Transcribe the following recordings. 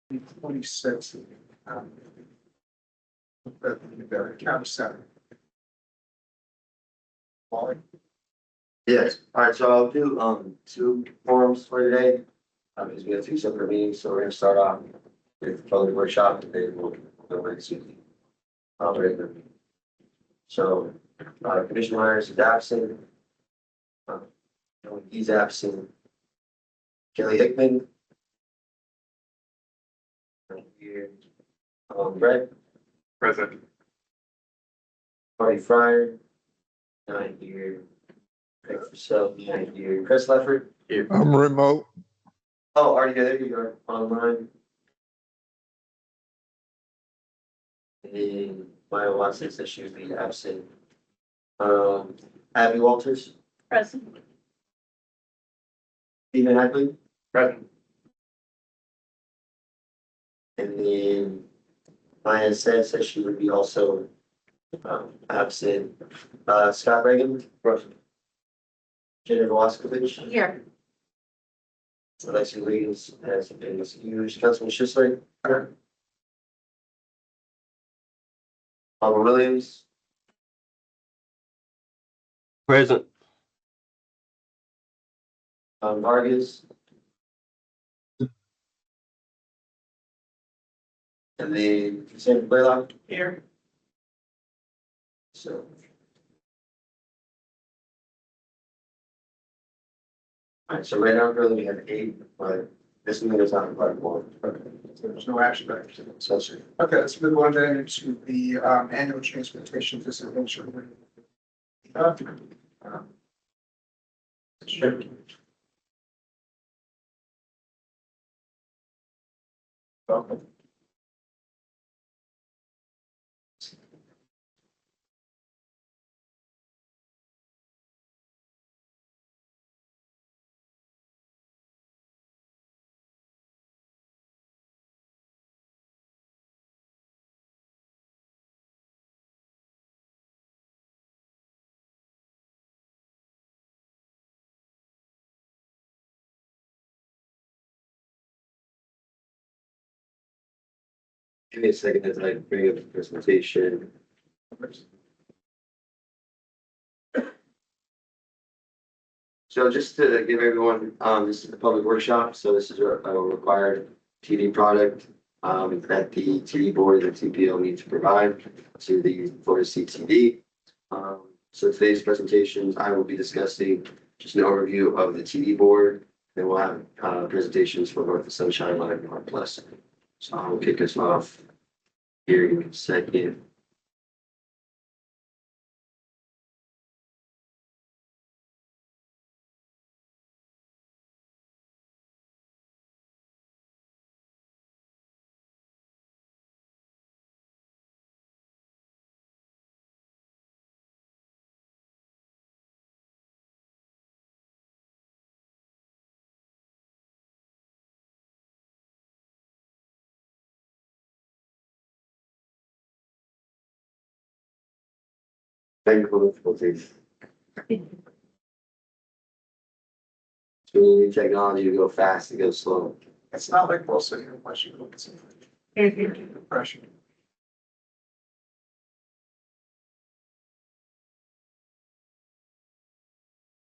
26. The county center. Wally? Yes, all right, so I'll do, two forums for today. Because we have two separate meetings, so we're gonna start off with the public workshop and then we'll go into the regular meeting. So, Commissioner Myers is absent. He's absent. Kelly Hickman. Right here. Brett. Present. Marty Fryer. Not here. Craig Purcell, not here. Chris Leffert. I'm remote. Oh, already there you are, online. And Maya Watson says she would be absent. Abby Walters, Present. Stephen Hackley, Present. and then Maya says that she would be also absent. Scott Reagan, present. Jennifer Waskovich, Here. Alexi Williams has been excused. Councilman Schisler. Palmer Williams. Present. Vargas. And then Sam Blaylock. Here. So. All right, so right now, currently we have 8, but this one is not part of one. So there's no action back. So, sir. Okay, let's move on then into the annual transportation disadvantage. Sure. Okay. Give me a second as I bring up the presentation. So just to give everyone, this is the public workshop, so this is a required TD product that the TD board and the TPO need to provide to the Florida CTD. So today's presentations, I will be discussing just an overview of the TD board. Then we'll have presentations for North of Sunshine Line and North Plus. So I'll kick us off here in a second. Technical difficulties. So we need technology to go fast and go slow. It's not like we'll sit here and watch you look at something. Pressure.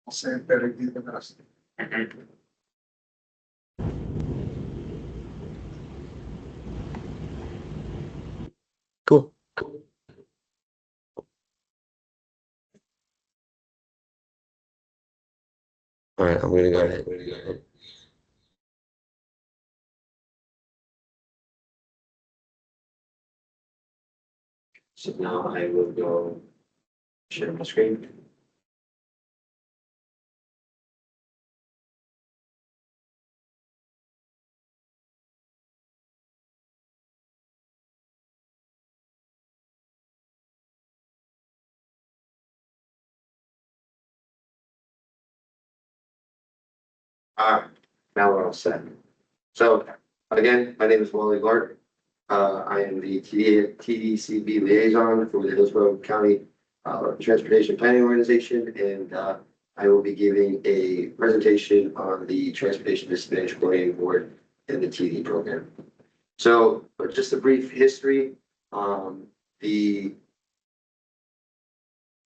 I'll say it better you than us. Cool. All right, I'm gonna go ahead. So now I will go share my screen. All right, now we're all set. So again, my name is Wally Lark. I am the TDCB liaison for the Hillsborough County Transportation Planning Organization, and I will be giving a presentation on the Transportation Disadvantage Coordinating Board and the TD program. So, but just a brief history, the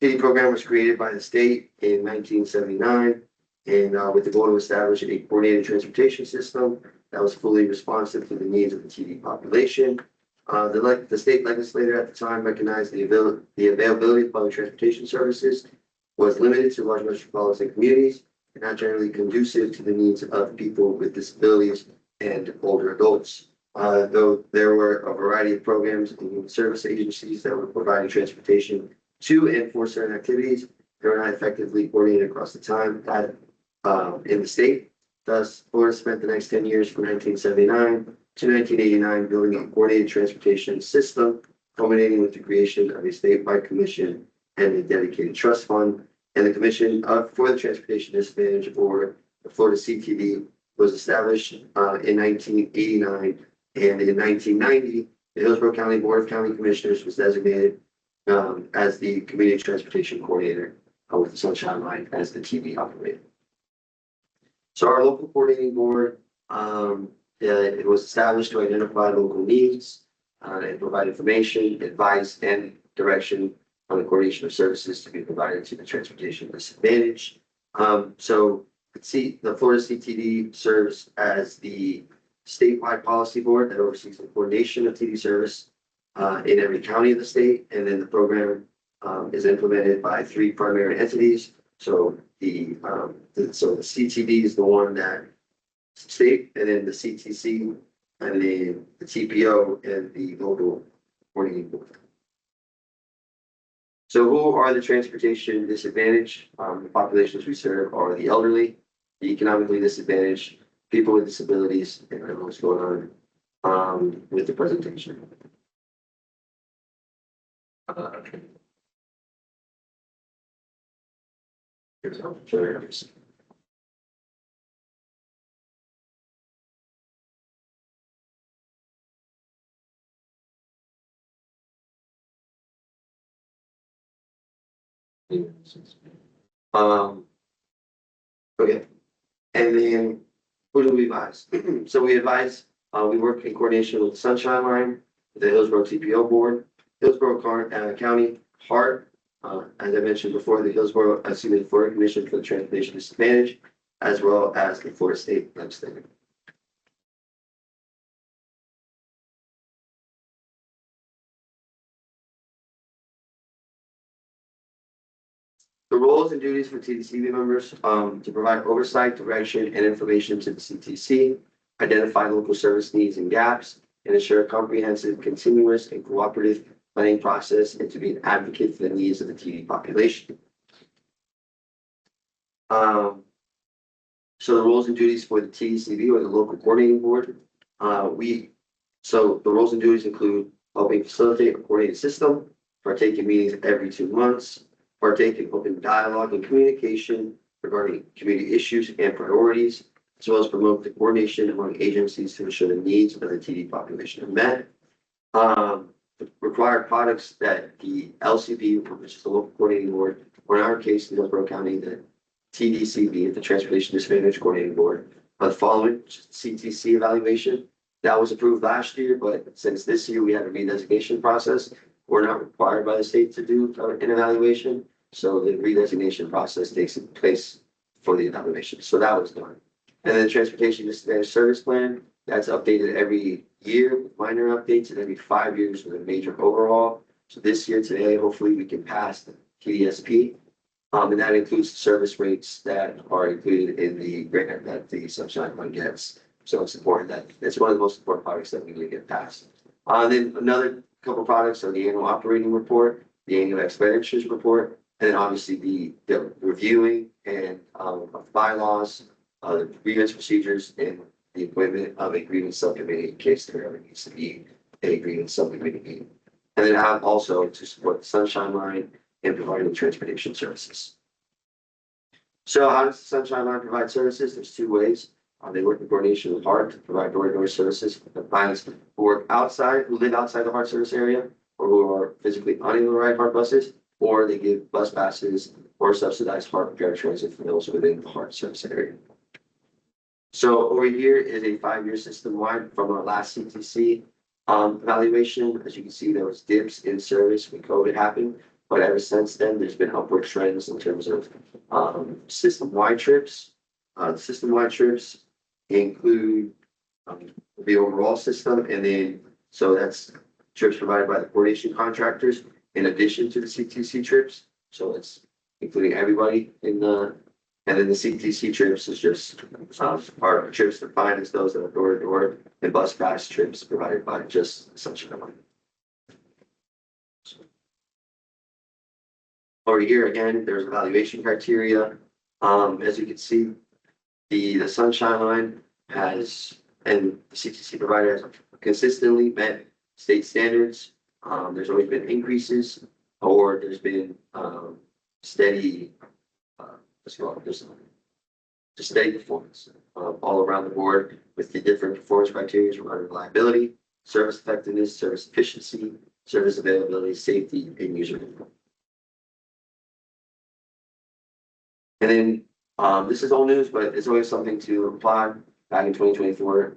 TD program was created by the state in 1979, and with the goal to establish a coordinated transportation system that was fully responsive to the needs of the TD population. The state legislator at the time recognized the availability of public transportation services was limited to large metropolitan communities and not generally conducive to the needs of people with disabilities and older adults. Though there were a variety of programs and service agencies that were providing transportation to and for certain activities, they were not effectively coordinated across the time in the state. Thus, Florida spent the next 10 years from 1979 to 1989 building a coordinated transportation system, culminating with the creation of a statewide commission and a dedicated trust fund. And the Commission for the Transportation Disadvantage, or the Florida CTD, was established in 1989. And in 1990, the Hillsborough County Board of County Commissioners was designated as the Community Transportation Coordinator with the Sunshine Line as the TD operator. So our local coordinating board, it was established to identify local needs and provide information, advice, and direction on the coordination of services to be provided to the transportation disadvantaged. So the Florida CTD serves as the statewide policy board that oversees the coordination of TD service in every county of the state, and then the program is implemented by 3 primary entities. So the CTD is the one that state, and then the CTC, and then the TPO, and the local coordinating board. So who are the transportation disadvantaged? The populations we serve are the elderly, the economically disadvantaged, people with disabilities, and I don't know what's going on with the presentation. Here's okay, and then who do we advise? So we advise, we work in coordination with the Sunshine Line, the Hillsborough TPO board, Hillsborough County HART, as I mentioned before, the Florida Commission for the Transportation Disadvantage, as well as the Florida State Legislature. The roles and duties for TDCB members, to provide oversight, direction, and information to the CTC, identify local service needs and gaps, and ensure a comprehensive, continuous, and cooperative planning process, and to be an advocate for the needs of the TD population. So the roles and duties for the TDCB, or the local coordinating board, so the roles and duties include helping facilitate a coordinated system, partake in meetings every 2 months, partake in open dialogue and communication regarding community issues and priorities, as well as promote the coordination among agencies to ensure the needs of the TD population are met. The required products that the LCB, which is the local coordinating board, or in our case, in Hillsborough County, the TDCB, the Transportation Disadvantage Coordinating Board, are the following: which is the CTC evaluation. That was approved last year, but since this year we had a redesignation process, we're not required by the state to do an evaluation. So the redesignation process takes place for the evaluation. So that was done. And then the Transportation Disadvantage Service Plan, that's updated every year with minor updates, and every 5 years with a major overhaul. So this year, today, hopefully we can pass the TDSP. And that includes the service rates that are included in the grant that the Sunshine Fund gets. So it's important that it's one of the most important products that we need to get passed. Then another couple products are the annual operating report, the annual expenditures report, and then obviously the reviewing and of bylaws, the grievance procedures, and the appointment of a grievance subcommittee in case there ever needs to be a grievance subcommittee meeting. And then have also to support the Sunshine Line and providing transportation services. So how does the Sunshine Line provide services? There's 2 ways. They work in coordination with HART to provide door-to-door services for clients who live outside the HART service area, or who are physically unable to ride HART buses, or they give bus passes or subsidized HART paratransit for those within the HART service area. So over here is a 5-year system wide from our last CTC evaluation. As you can see, there was dips in service when COVID happened, but ever since then, there's been upward trends in terms of system wide trips. The system wide trips include the overall system, and then so that's trips provided by the coordination contractors in addition to the CTC trips. So it's including everybody in the, and then the CTC trips is just are trips defined as those that are door to door, and bus pass trips provided by just Sunshine Line. Over here again, there's evaluation criteria. As you can see, the Sunshine Line has, and the CTC provider has consistently met state standards. There's always been increases, or there's been steady, just steady performance all around the board with the different performance criteria regarding reliability, service effectiveness, service efficiency, service availability, safety, and usability. And then this is old news, but it's always something to apply. Back in 2024,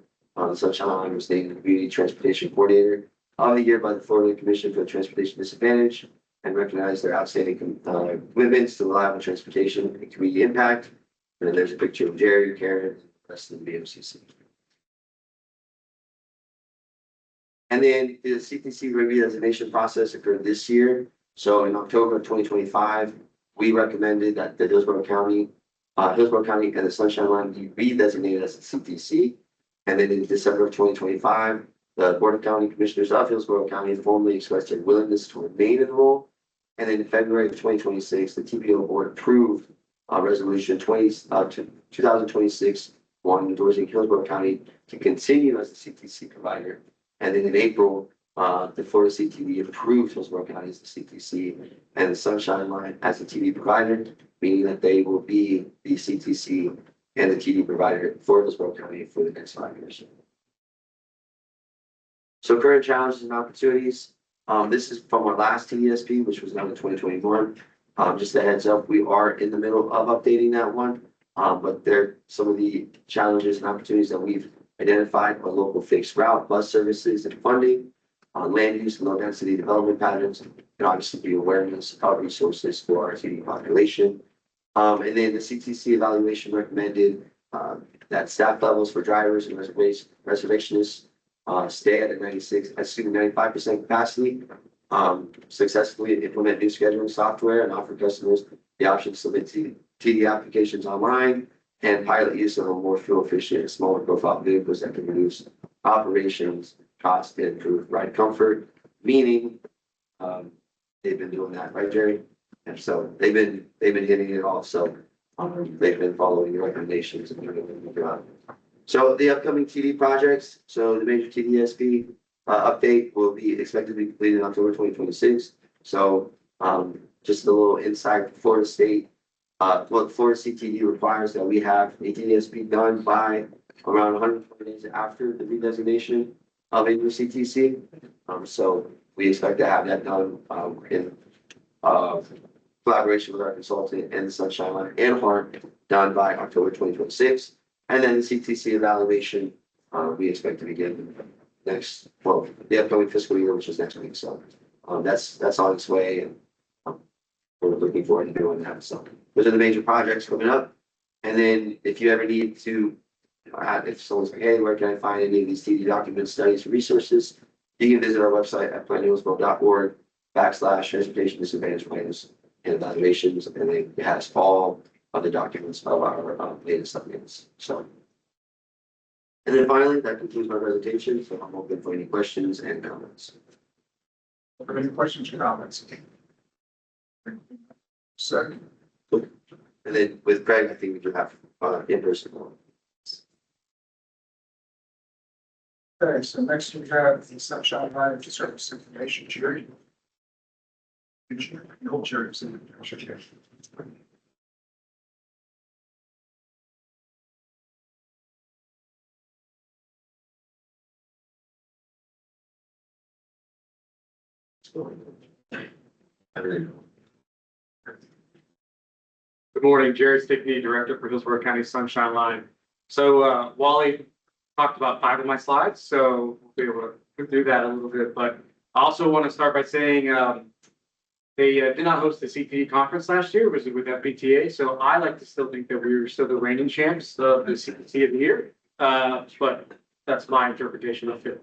Sunshine Line was named the Community Transportation Coordinator of the Year by the Florida Commission for Transportation Disadvantage and recognized their outstanding commitments to reliable transportation and community impact. And then there's a picture of Jerry, Karen, and the rest of the BMCC. And then the CTC review designation process occurred this year. So in October of 2025, we recommended that the Hillsborough County and the Sunshine Line be redesignated as a CTC. And then in December of 2025, the Board of County Commissioners of Hillsborough County formally expressed their willingness to remain in the role. And then in February of 2026, the TPO board approved resolution 2026 1 endorsing Hillsborough County to continue as the CTC provider. And then in April, the Florida CTV approved Hillsborough County as the CTC and the Sunshine Line as the TV provider, meaning that they will be the CTC and the TV provider for Hillsborough County for the next 5 years. So current challenges and opportunities. This is from our last TDSP, which was done in 2021. Just a heads up, we are in the middle of updating that one. But there are some of the challenges and opportunities that we've identified are local fixed route bus services and funding, land use and low density development patterns, and obviously the awareness of resources for our TD population. And then the CTC evaluation recommended that staff levels for drivers and reservationists stay at a 95% capacity, successfully implement new scheduling software and offer customers the option to submit TD applications online, and pilot use of a more fuel efficient, smaller profile vehicles that can reduce operations cost and improve ride comfort. Meaning, they've been doing that, right, Jerry? And so they've been hitting it all. So they've been following the recommendations and doing a good job. So the upcoming TD projects. So the major TDSP update will be expected to be completed in October 2026. So just a little insight: Florida State. Well, Florida CTD requires that we have a TDSP done by around 120 days after the redesignation of a new CTC. So we expect to have that done in collaboration with our consultant and the Sunshine Line and HART done by October 2026. And then the CTC evaluation, we expect to begin the upcoming fiscal year, which is next week. So that's on its way, and we're looking forward to doing that. So those are the major projects coming up. And then if you ever need to, if someone's like, hey, where can I find any of these TD documents, studies, resources, you can visit our website at planhillsboro.org/transportation disadvantage plans and evaluations, and it has all of the documents of our latest updates. So, and then finally, that concludes my presentation. So I'm open for any questions and comments. Are there any questions or comments? Second. And then with Craig, I think we could have in-person. Okay, so next we have the Sunshine Line service information. Jerry. No, Jerry. Good morning, Jerry Stickney, Director for Hillsborough County Sunshine Line. So Wally talked about 5 of my slides, so we'll be able to do that a little bit. But I also want to start by saying they did not host the CTE conference last year, was with FBTA. So I like to still think that we were still the reigning champs of the CTE of the year. But that's my interpretation of it.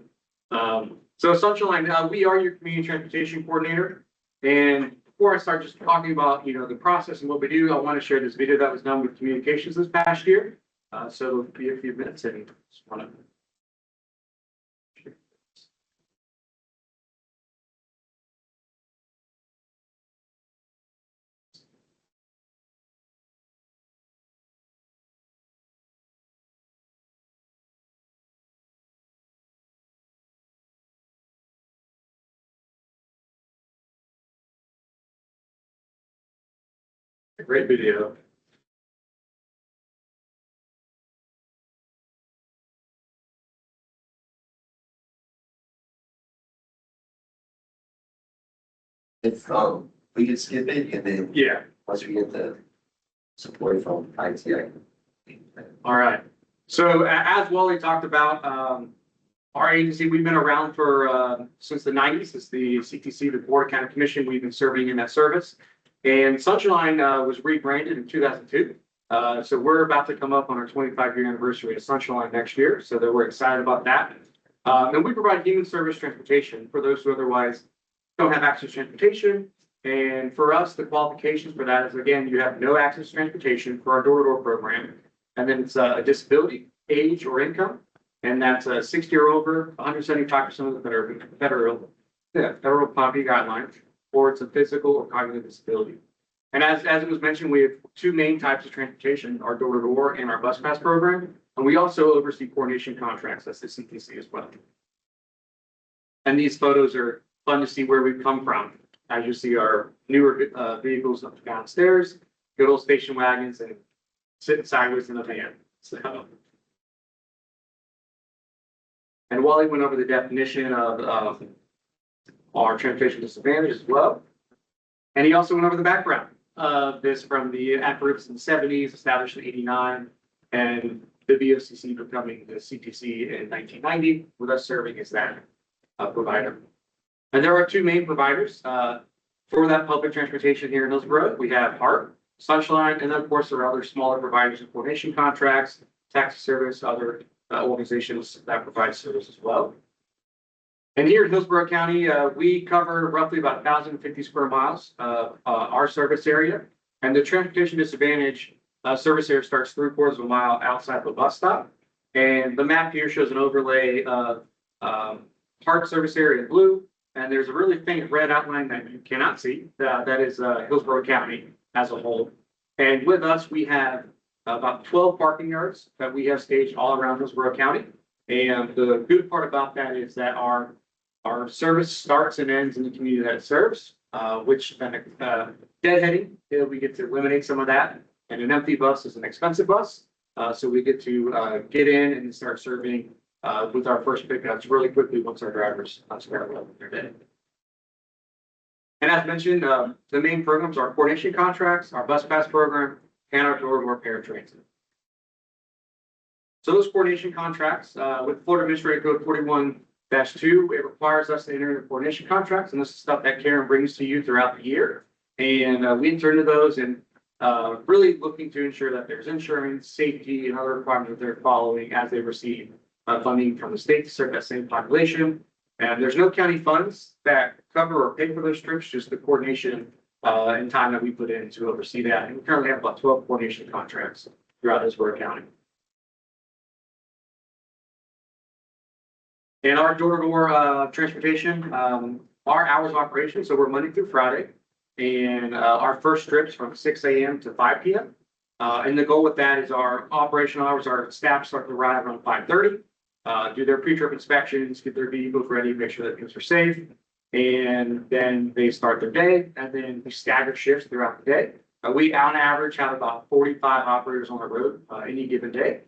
So Sunshine, we are your community transportation coordinator. And before I start just talking about, the process and what we do, I want to share this video that was done with communications this past year. So it'll be a few minutes and just want to. A great video. If, we can skip it and then Yeah. once we get the support from IT. All right. So as Wally talked about, our agency, we've been around for since the 90s. It's the CTC, the Board of County Commission. We've been serving in that service. And Sunshine was rebranded in 2002. So we're about to come up on our 25-year anniversary of Sunshine next year. So that we're excited about that. And we provide human service transportation for those who otherwise don't have access to transportation. And for us, the qualifications for that is, again, you have no access to transportation for our door-to-door program. And then it's a disability, age, or income. And that's 60 or over, 175% of the federal poverty guidelines, or it's a physical or cognitive disability. And as it was mentioned, we have 2 main types of transportation, our door-to-door and our bus pass program. And we also oversee coordination contracts, that's the CTC as well. And these photos are fun to see where we've come from. As you see our newer vehicles up downstairs, good old station wagons, and sitting sideways in the van. So, and Wally went over the definition of our transportation disadvantage as well. And he also went over the background of this from the apparatus in the 70s, established in 89, and the VOCC becoming the CTC in 1990, with us serving as that provider. And there are 2 main providers for that public transportation here in Hillsborough. We have HART, Sunshine, and then of course there are other smaller providers of coordination contracts, taxi service, other organizations that provide service as well. And here in Hillsborough County, we cover roughly about 1,050 square miles of our service area. And the transportation disadvantage service area starts 3/4 of a mile outside the bus stop. And the map here shows an overlay of HART service area in blue. And there's a really faint red outline that you cannot see. That is Hillsborough County as a whole. And with us, we have about 12 parking yards that we have staged all around Hillsborough County. And the good part about that is that our service starts and ends in the community that it serves, which deadheading, we get to eliminate some of that. And an empty bus is an expensive bus. So we get to get in and start serving with our first pickups really quickly once our drivers start leveling their day. And as mentioned, the main programs are coordination contracts, our bus pass program, and our door-to-door paratransit. So those coordination contracts with Florida Administrative Code 41-2, it requires us to enter into coordination contracts, and this is stuff that Karen brings to you throughout the year. And we enter into those and really looking to ensure that there's insurance, safety, and other requirements that they're following as they receive funding from the state to serve that same population. And there's no county funds that cover or pay for those trips, just the coordination and time that we put in to oversee that. And we currently have about 12 coordination contracts throughout Hillsborough County. And our door-to-door transportation, our hours of operation, so we're Monday through Friday. And our first trips from 6 a.m. to 5 p.m. And the goal with that is our operational hours, our staff start to arrive around 5:30. Do their pre-trip inspections, get their vehicles ready, make sure that things are safe. And then they start their day, and then we stagger shifts throughout the day. We, on average, have about 45 operators on the road any given day.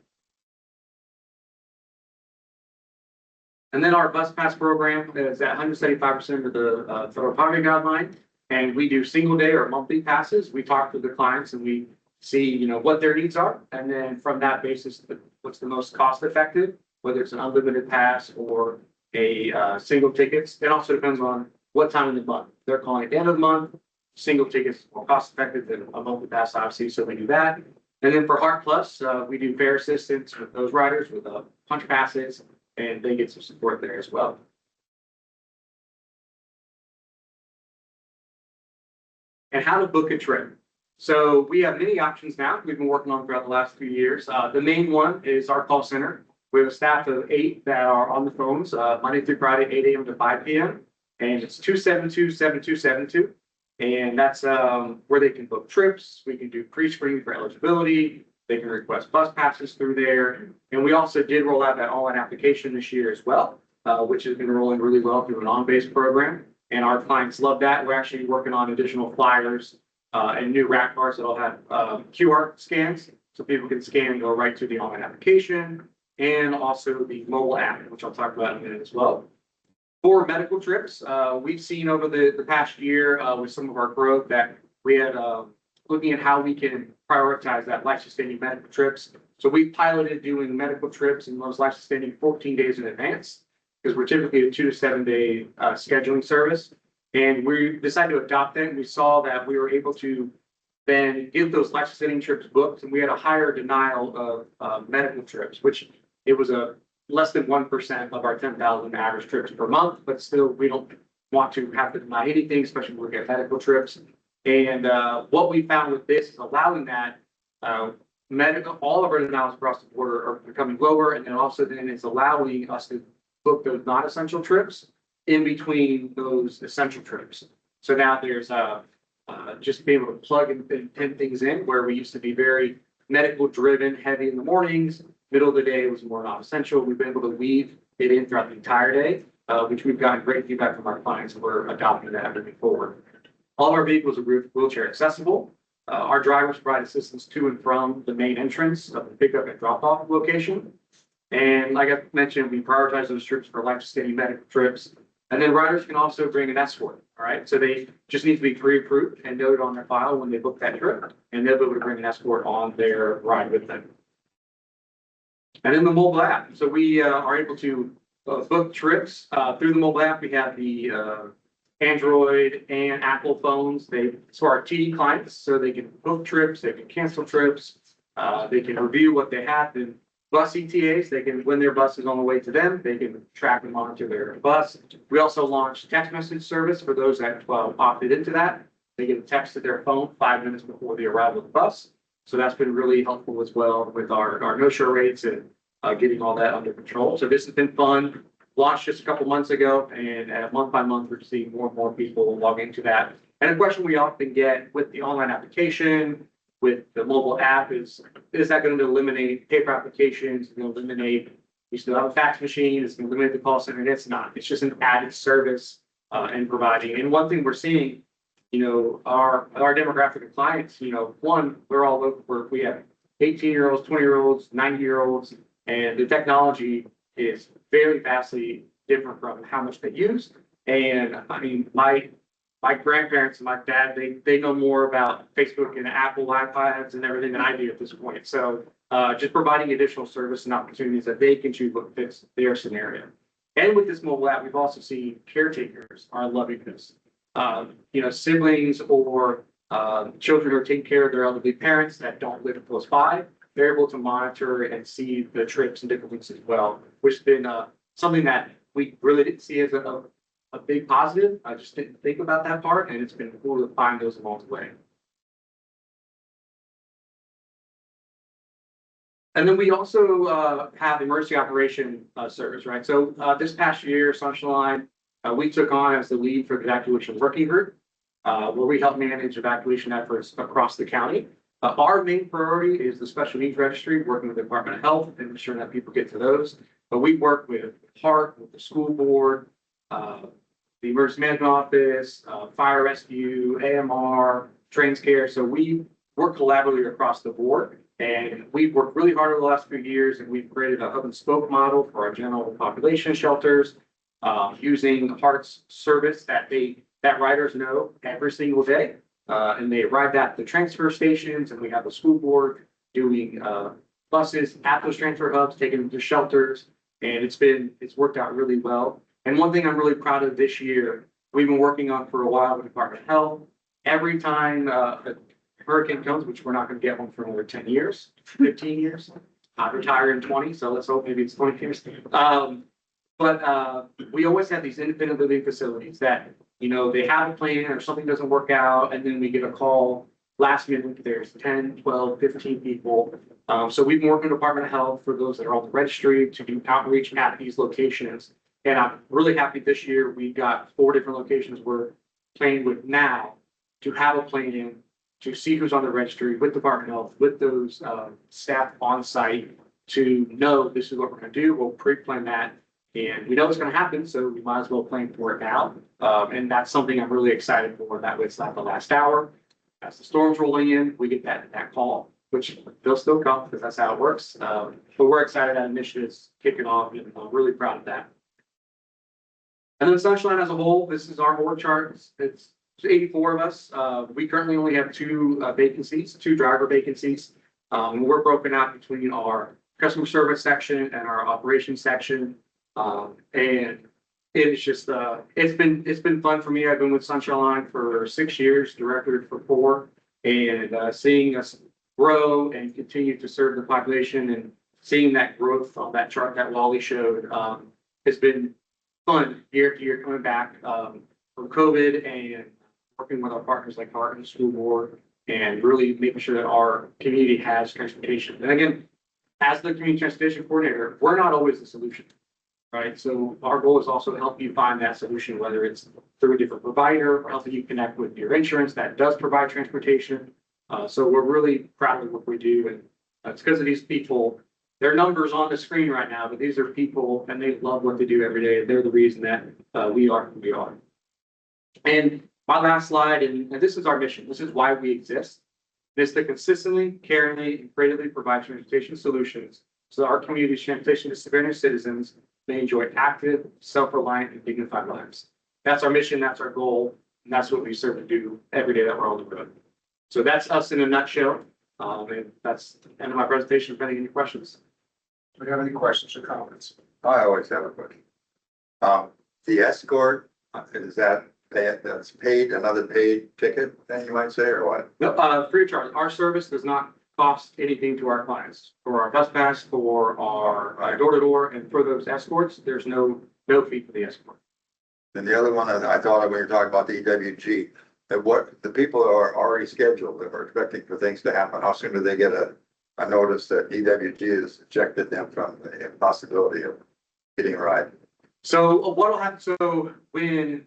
And then our bus pass program is at 175% of the federal poverty guideline. And we do single day or monthly passes. We talk to the clients and we see, what their needs are. And then from that basis, what's the most cost effective, whether it's an unlimited pass or a single tickets. It also depends on what time of the month. They're calling it the end of the month. Single tickets more cost effective than a monthly pass, obviously, so we do that. And then for Heart Plus, we do fare assistance with those riders with punch passes, and they get some support there as well. And how to book a trip. So we have many options now we've been working on throughout the last few years. The main one is our call center. We have a staff of 8 that are on the phones Monday through Friday, 8 a.m. to 5 p.m. And it's 272-7272. And that's where they can book trips. We can do pre-screening for eligibility. They can request bus passes through there. And we also did roll out that online application this year as well, which has been rolling really well through an on-base program. And our clients love that. We're actually working on additional flyers and new rack cards that'll have QR scans so people can scan and go right to the online application, and also the mobile app, which I'll talk about in a minute as well. For medical trips, we've seen over the past year with some of our growth that we had looking at how we can prioritize that life-sustaining medical trips. So we piloted doing medical trips and those life-sustaining 14 days in advance, because we're typically a 2 to 7 day scheduling service. And we decided to adopt that. And we saw that we were able to then get those life-sustaining trips booked, and we had a higher denial of medical trips, which it was a less than 1% of our 10,000 average trips per month, but still we don't want to have to deny anything, especially when we get medical trips. And what we found with this is allowing that medical, all of our denials across the border are becoming lower, and then also then it's allowing us to book those non-essential trips in between those essential trips. So now there's just being able to plug and pin things in, where we used to be very medical driven, heavy in the mornings, middle of the day was more non-essential. We've been able to weave it in throughout the entire day, which we've gotten great feedback from our clients, and we're adopting that moving forward. All of our vehicles are wheelchair accessible. Our drivers provide assistance to and from the main entrance of the pickup and drop-off location. And like I mentioned, we prioritize those trips for life-sustaining medical trips. And then riders can also bring an escort, all right? So they just need to be pre-approved and noted on their file when they book that trip, and they'll be able to bring an escort on their ride with them. And then the mobile app. So we are able to book trips through the mobile app. We have the Android and Apple phones. So our TD clients, so they can book trips, they can cancel trips, they can review what they have. And bus ETAs, they can, when their bus is on the way to them, they can track and monitor their bus. We also launched text message service for those that opted into that. They get a text to their phone 5 minutes before the arrival of the bus. So that's been really helpful as well with our no-show rates and getting all that under control. So this has been fun. Launched just a couple months ago, and month by month, we're seeing more and more people log into that. And a question we often get with the online application, with the mobile app is that going to eliminate paper applications? It's going to eliminate, we still have a fax machine, it's going to eliminate the call center. And it's not. It's just an added service and providing. And one thing we're seeing, our demographic of clients, one, we're all over, we have 18-year-olds, 20-year-olds, 90-year-olds, and the technology is very vastly different from how much they use. And I mean, my grandparents and my dad, they know more about Facebook and Apple iPads and everything than I do at this point. So just providing additional service and opportunities that they can choose what fits their scenario. And with this mobile app, we've also seen caretakers are loving this. Siblings or children who are taking care of their elderly parents that don't live close by, they're able to monitor and see the trips and different things as well, which has been something that we really didn't see as a big positive. I just didn't think about that part, and it's been cool to find those along the way. And then we also have emergency operation service, right? So this past year, Sunshine, we took on as the lead for the evacuation working group, where we help manage evacuation efforts across the county. Our main priority is the special needs registry, working with the Department of Health and ensuring that people get to those. But we work with HART, with the school board, the emergency management office, fire rescue, AMR, TransCare. So we work collaboratively across the board, and we've worked really hard over the last few years, and we've created a hub and spoke model for our general population shelters, using HART's service that riders know every single day. And they arrive at the transfer stations, and we have a school board doing buses at those transfer hubs, taking them to shelters, and it's worked out really well. And one thing I'm really proud of this year, we've been working on for a while with the Department of Health. Every time a hurricane comes, which we're not going to get one for another 10 years, 15 years. I retire in 20, so let's hope maybe it's 20 years. But we always have these independent living facilities that, they have a plan or something doesn't work out, and then we get a call last minute, there's 10, 12, 15 people. So we've been working with the Department of Health for those that are on the registry to do outreach at these locations. And I'm really happy this year, we got 4 different locations we're playing with now to have a plan to see who's on the registry with the Department of Health, with those staff on site to know this is what we're going to do. We'll pre-plan that. And we know it's going to happen, so we might as well plan for it now. And that's something I'm really excited for. That way it's not the last hour. As the storm's rolling in, we get that call, which they'll still come because that's how it works. But we're excited that initiative's kicking off, and I'm really proud of that. And then Sunshine as a whole, this is our org chart. It's 84 of us. We currently only have 2 vacancies, 2 driver vacancies. We're broken out between our customer service section and our operations section. And it's just, it's been fun for me. I've been with Sunshine for 6 years, director for 4, and seeing us grow and continue to serve the population and seeing that growth on that chart that Wally showed, has been fun year after year coming back, from COVID and working with our partners like Harton School Board and really making sure that our community has transportation. And again, as the community transportation coordinator, we're not always the solution. Right. So our goal is also to help you find that solution, whether it's through a different provider or helping you connect with your insurance that does provide transportation. So we're really proud of what we do. And it's because of these people, their numbers on the screen right now, but these are people and they love what they do every day. They're the reason that we are who we are. And my last slide, and this is our mission. This is why we exist. It's to consistently, caringly, and creatively provide transportation solutions so that our community's transportation to senior citizens may enjoy active, self-reliant, and dignified lives. That's our mission, that's our goal, and that's what we serve to do every day that we're on the road. So that's us in a nutshell. And that's the end of my presentation. If any questions. Do we have any questions or comments? I always have a question. The escort, is that's paid, another paid ticket, then you might say, or what? No, free of charge. Our service does not cost anything to our clients. For our bus pass, for our door-to-door, and for those escorts, there's no fee for the escort. And the other one, I thought when you're talking about the EWG, that what the people are already scheduled, that are expecting for things to happen, how soon do they get a notice that EWG has ejected them from the possibility of getting a ride? So what'll happen, so when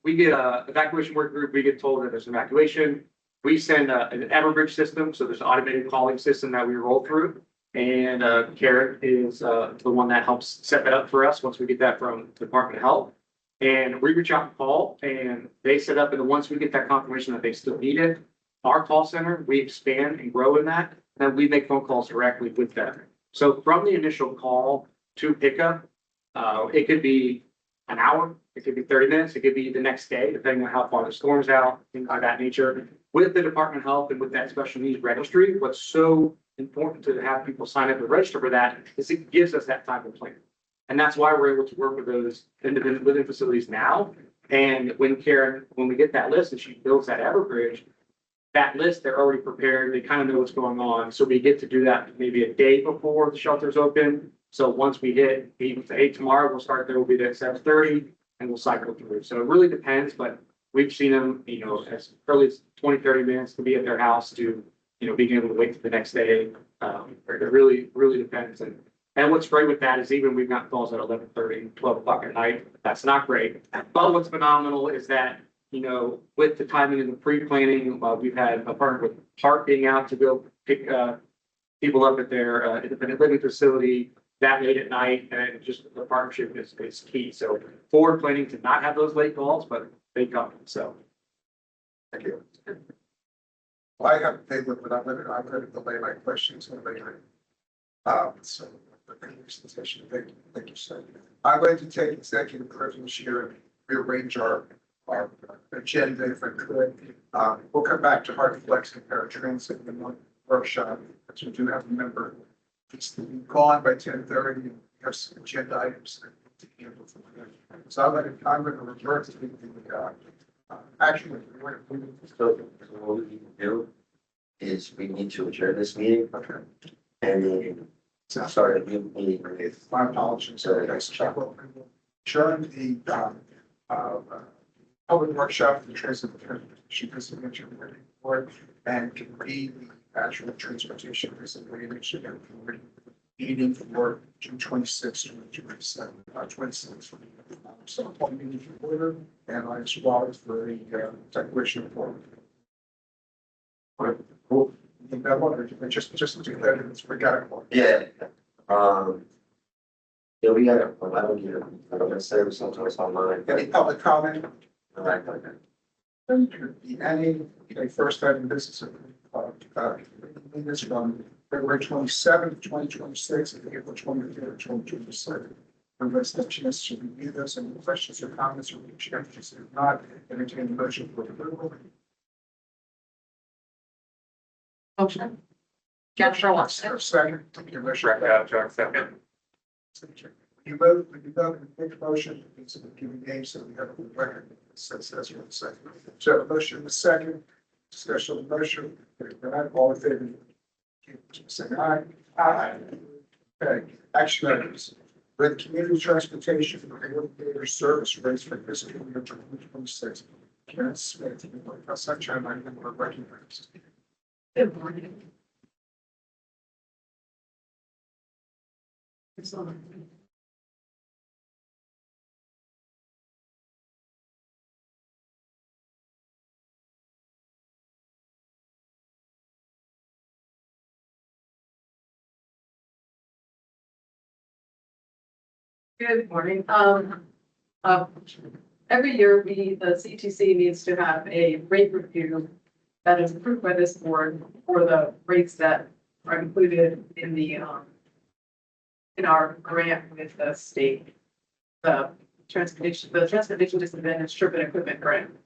we get a evacuation work group, we get told that there's an evacuation. We send an Everbridge system, so there's an automated calling system that we roll through. And Karen is the one that helps set that up for us once we get that from the Department of Health. And we reach out and call, and they set up, and once we get that confirmation that they still need it, our call center, we expand and grow in that, and we make phone calls directly with them. So from the initial call to pickup, it could be an hour, it could be 30 minutes, it could be the next day, depending on how far the storm's out, things like that nature. With the Department of Health and with that special needs registry, what's so important to have people sign up and register for that is it gives us that type of plan. And that's why we're able to work with those independent living facilities now. And when we get that list and she builds that Everbridge, that list, they're already prepared. They kind of know what's going on. So we get to do that maybe a day before the shelter's open. So once we hit 8 tomorrow, we'll start there. We'll be there at 7:30 and we'll cycle through. So it really depends, but we've seen them, as early as 20, 30 minutes to be at their house to, being able to wait for the next day. It really, really depends. And what's great with that is even we've got calls at 11:30, 12 o'clock at night. That's not great. But what's phenomenal is that, with the timing and the pre-planning, we've had a partner with Park being out to go pick people up at their independent living facility that late at night, and just the partnership is key. So forward planning to not have those late calls, but they come. So Thank you. Well, I have paid with, but I'm going to delay my questions until later. So the presentation, thank you, sir. I'm going to take executive privilege here and rearrange our agenda if I could. We'll come back to Hard Flex and paratransit in the workshop, because we do have a member It's to be gone by 10:30. We have some agenda items to handle. So I'm going to revert to the actually, we're moving. So what we need to do is we need to adjourn this meeting Okay. and then start a new meeting with. My apologies. So next check. Adjourn the public workshop for transportation disadvantage board and convene the actual transportation disadvantage meeting for June 26th, 2027, 26th. So I'll meeting to order and I swallowed for the declaration of war. Cool. You think that one or just do that and it's forgettable? Yeah. Yeah, we got it. I don't get it. I don't necessarily sometimes online. Any public comment? Right. The any first item of business minutes from February 27th, 2026, and April 23rd, 2027. Everybody's had a chance to review those. Any questions or comments or changes? If not, entertain the motion for approval. Motion. Jennifer Watson. Second. Your motion. Chuck, second. You vote, when you vote, and make a motion, it's a given name, so we have a record. Says that's what it's saying. So the motion is second, discussion of the motion, all in favor? Say aye. Aye. Okay, action items. With community transportation for elevator service rates for fiscal year 2026. Karen Smith, sunshine, I think we're recognized. Good morning. Good morning. Every year the CTC needs to have a rate review that is approved by this board for the rates that are included in in our grant with the state, the transportation disadvantage trip and equipment grant.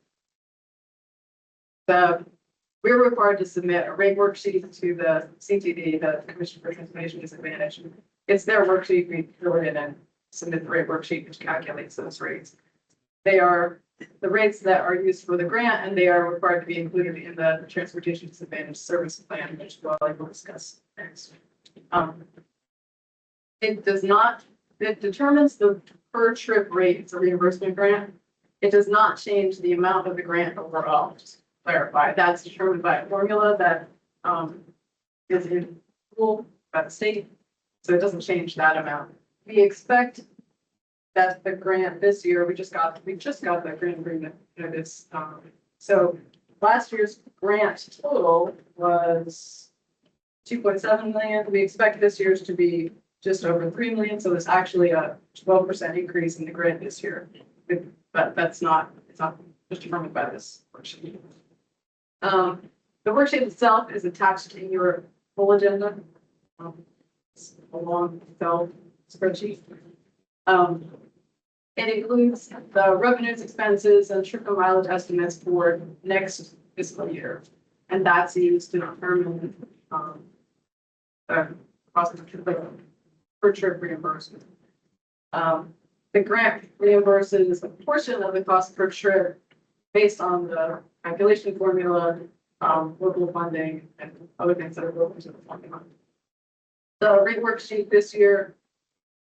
We're required to submit a rate worksheet to the CTD, the Commission for Transportation Disadvantage. It's their worksheet. We fill it in and submit the rate worksheet, which calculates those rates. They are the rates that are used for the grant, and they are required to be included in the Transportation Disadvantage Service Plan, which I will discuss next. It determines the per trip rate. It's a reimbursement grant. It does not change the amount of the grant overall. Just to clarify, that's determined by a formula that is in rule by the state. So it doesn't change that amount. We expect that the grant this year, we just got the grant agreement notice. So last year's grant total was 2.7 million. We expect this year's to be just over 3 million. So there's actually a 12% increase in the grant this year. But it's not determined by this worksheet. The worksheet itself is attached in your full agenda. It's a long Excel spreadsheet. It includes the revenues, expenses, and trip and mileage estimates for next fiscal year. And that's used to determine the cost of the per trip reimbursement. The grant reimburses a portion of the cost per trip based on the calculation formula, local funding, and other things that are built into the formula. The rate worksheet this year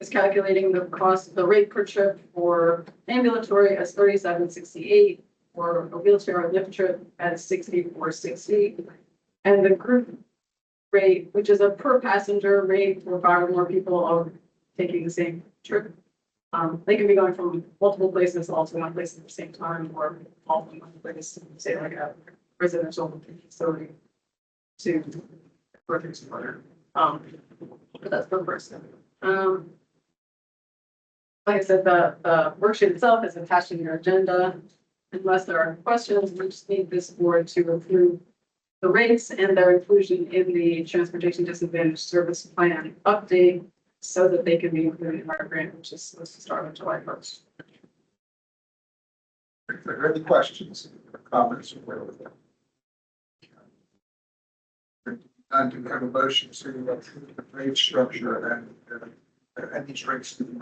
is calculating the cost of the rate per trip for ambulatory as $37.68, for a wheelchair or lift trip at $64.60, and the group rate, which is a per passenger rate for 5 or more people are taking the same trip. They can be going from multiple places all to one place at the same time, or all from one place, say like a residential facility to further supporter. But that's per person. Like I said, the worksheet itself is attached in your agenda. Unless there are questions, we just need this board to approve the rates and their inclusion in the Transportation Disadvantage Service Plan update so that they can be included in our grant, which is supposed to start on July 1st. If there are any questions or comments, or whatever. And do we have a motion to approve the rate structure and these rates to be.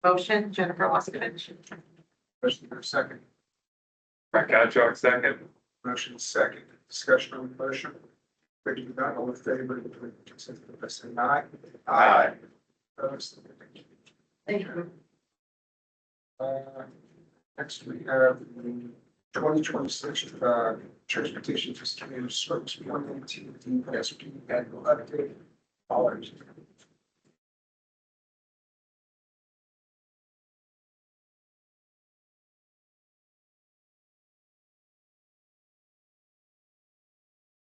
Motion, Jennifer Waskevich. Motion for a second. Brett Couchard, second. Motion is second. Discussion on the motion. Hearing none, all in favor, indicate by saying aye. Aye. Opposed? Thank you. Next, we have the 2026 Transportation Facility Service 118 DSP annual update. Dollars.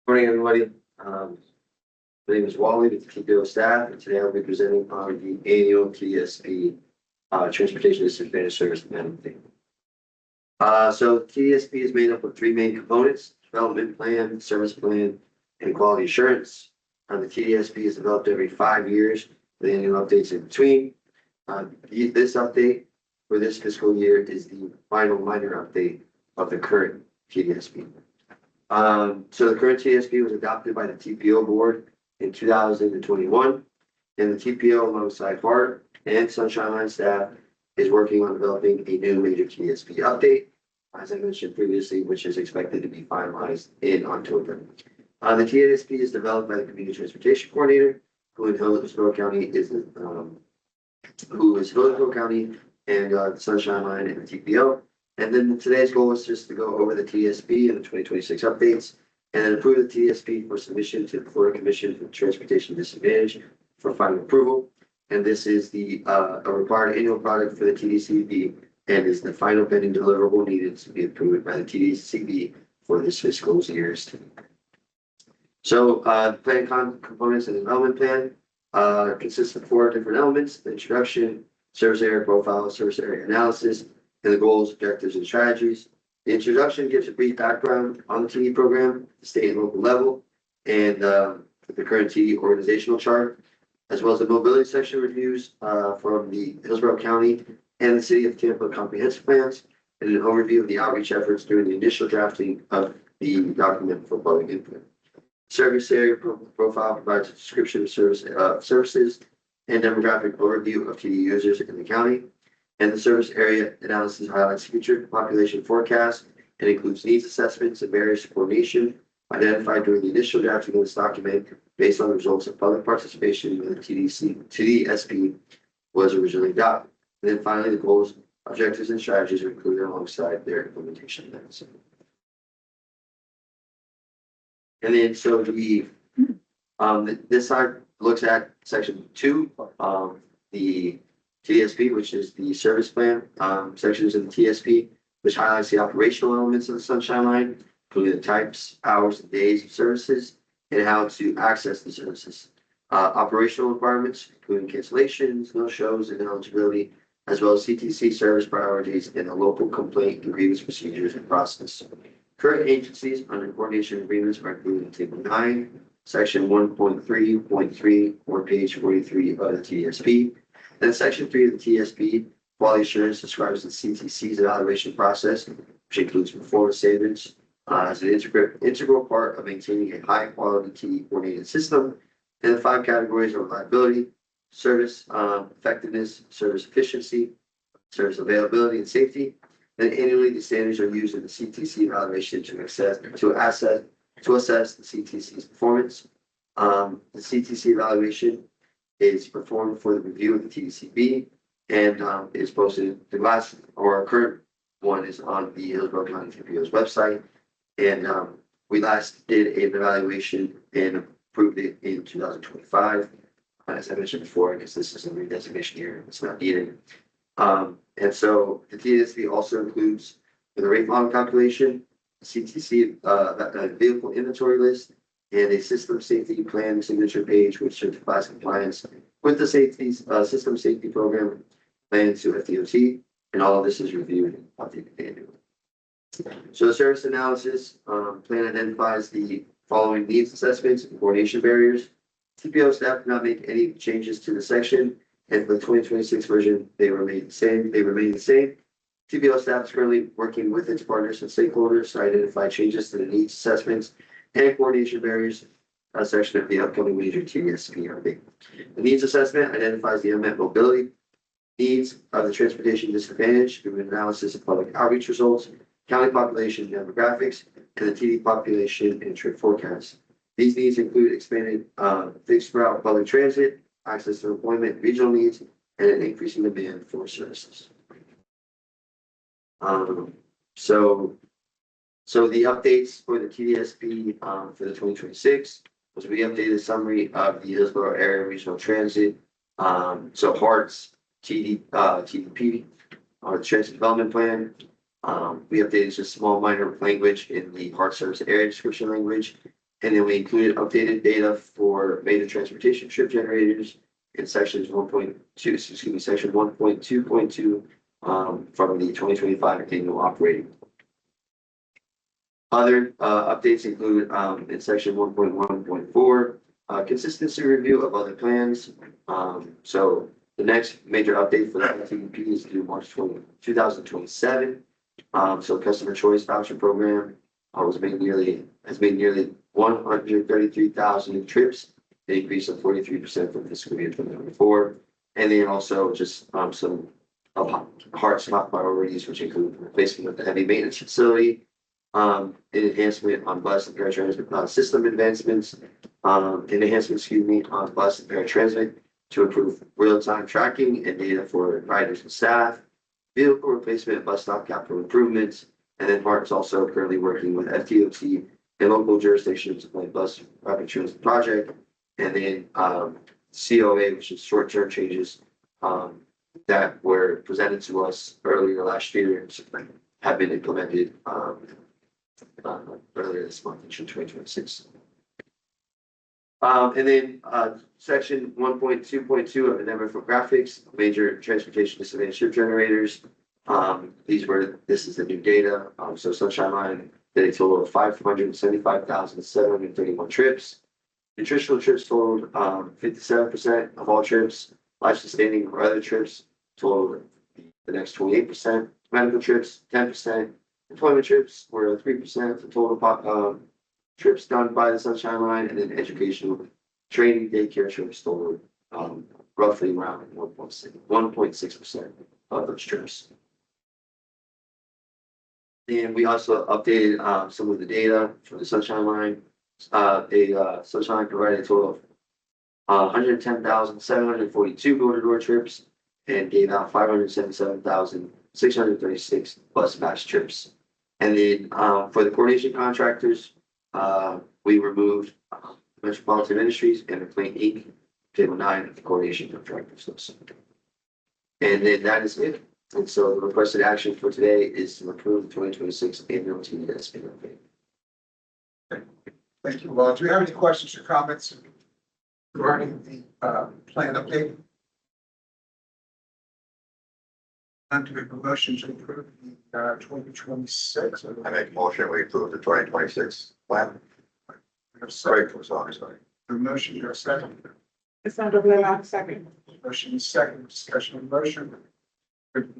Morning, everybody. My name is Wally with the TPO staff, and today I'll be presenting on the annual TDSP Transportation Disadvantage Service Amendment thing. So TDSP is made up of three main components: development plan, service plan, and quality assurance. The TDSP is developed every 5 years with annual updates in between. This update for this fiscal year is the final minor update of the current TDSP. So the current TSP was adopted by the TPO board in 2021, and the TPO alongside BART and Sunshine Line staff is working on developing a new major TSP update, as I mentioned previously, which is expected to be finalized in October. The TSP is developed by the Community Transportation Coordinator, who in Hillsborough County is Hillsborough County and Sunshine Line and the TPO. And then today's goal is just to go over the TSP and the 2026 updates, and then approve the TSP for submission to the Florida Commission for Transportation Disadvantage for final approval. And this is the a required annual product for the TDCB and is the final pending deliverable needed to be approved by the TDCB for this fiscal year's. So the plan components and development plan consists of 4 different elements: the introduction, service area profile, service area analysis, and the goals, objectives, and strategies. The introduction gives a brief background on the TD program, the state and local level, and the current TD organizational chart, as well as the mobility section reviews from the Hillsborough County and the City of Tampa comprehensive plans, and an overview of the outreach efforts during the initial drafting of the document for public input. Service area profile provides a description of services and demographic overview of TD users in the county. And the service area analysis highlights future population forecasts and includes needs assessments and barriers to coordination identified during the initial drafting of this document based on the results of public participation when the TDSP was originally adopted. And then finally, the goals, objectives, and strategies are included alongside their implementation plans. And then so this side looks at section 2, the TSP, which is the service plan sections of the TSP, which highlights the operational elements of the Sunshine Line, including the types, hours, and days of services, and how to access the services. Operational requirements, including cancellations, no-shows, and eligibility, as well as CTC service priorities and the local complaint and grievance procedures and process. Current agencies under coordination agreements are included in Table 9, Section 1.3.3, or page 43 of the TSP. Then Section 3 of the TSP, quality assurance, describes the CTC's evaluation process, which includes performance standards as an integral part of maintaining a high-quality TD coordinated system. And the 5 categories are reliability, service effectiveness, service efficiency, service availability, and safety. And annually, the standards are used in the CTC evaluation to assess the CTC's performance. The CTC evaluation is performed for the review of the TDCB and is posted. The last or current one is on the Hillsborough County TPO's website. And we last did an evaluation and approved it in 2025. As I mentioned before, I guess this is a redesignation year, it's not needed. And so the TDSP also includes the rate model calculation, CTC vehicle inventory list, and a system safety plan signature page, which certifies compliance with the system safety program plan to FDOT, and all of this is reviewed and updated annually. So the service analysis plan identifies the following needs assessments and coordination barriers. TPO staff did not make any changes to the section, and for the 2026 version, they remain the same. TPO staff is currently working with its partners and stakeholders to identify changes to the needs assessments and coordination barriers, a section of the upcoming major TDSP update. The needs assessment identifies the unmet mobility needs of the transportation disadvantage through an analysis of public outreach results, county population demographics, and the TD population and trip forecasts. These needs include expanded fixed route public transit, access to employment, regional needs, and an increasing demand for services. So the updates for the TDSP for the 2026 was we updated summary of the Hillsborough Area Regional Transit. So HART's TDP, the Transit Development Plan. We updated just small minor language in the HART service area description language. And then we included updated data for major transportation trip generators in sections 1.2, section 1.2.2 from the 2025 annual operating. Other updates include in section 1.1.4, consistency review of other plans. So the next major update for the TDP is due March 2027. So customer choice voucher program has made nearly 133,000 new trips, an increase of 43% from fiscal year 2024. And then also just some of HART's top priorities, which include replacement of the heavy maintenance facility, an enhancement on bus and paratransit system advancements, an enhancement, on bus and paratransit to improve real-time tracking and data for riders and staff, vehicle replacement, bus stop capital improvements, and then HART's also currently working with FTOT and local jurisdictions to plan bus rapid transit project, and then COA, which is short-term changes that were presented to us earlier last year, have been implemented earlier this month in June 2026. And then section 1.2.2 of the demographics, major transportation disadvantage trip generators. This is the new data. So Sunshine Line did a total of 575,731 trips. Nutritional trips totaled 57% of all trips. Life sustaining or other trips totaled the next 28%. Medical trips, 10%. Employment trips were 3% of the total trips done by the Sunshine Line, and then educational training daycare trips totaled roughly around 1.6% of those trips. And we also updated some of the data for the Sunshine Line. Sunshine Line provided a total of 110,742 door-to-door trips and gave out 577,636 bus pass trips. And then for the coordination contractors, we removed Metropolitan Ministries and McLean Inc. Table 9 of the coordination contractors list. And then that is it. And so the requested action for today is to approve the 2026 annual TDSP update. Thank you. Well, do we have any questions or comments regarding the plan update? I'm to make a motion to approve the 2026. I make a motion, we approve the 2026 plan. Sorry, sorry. The motion, your second. Cassandra Blaylock, second. Motion is second. Discussion on the motion.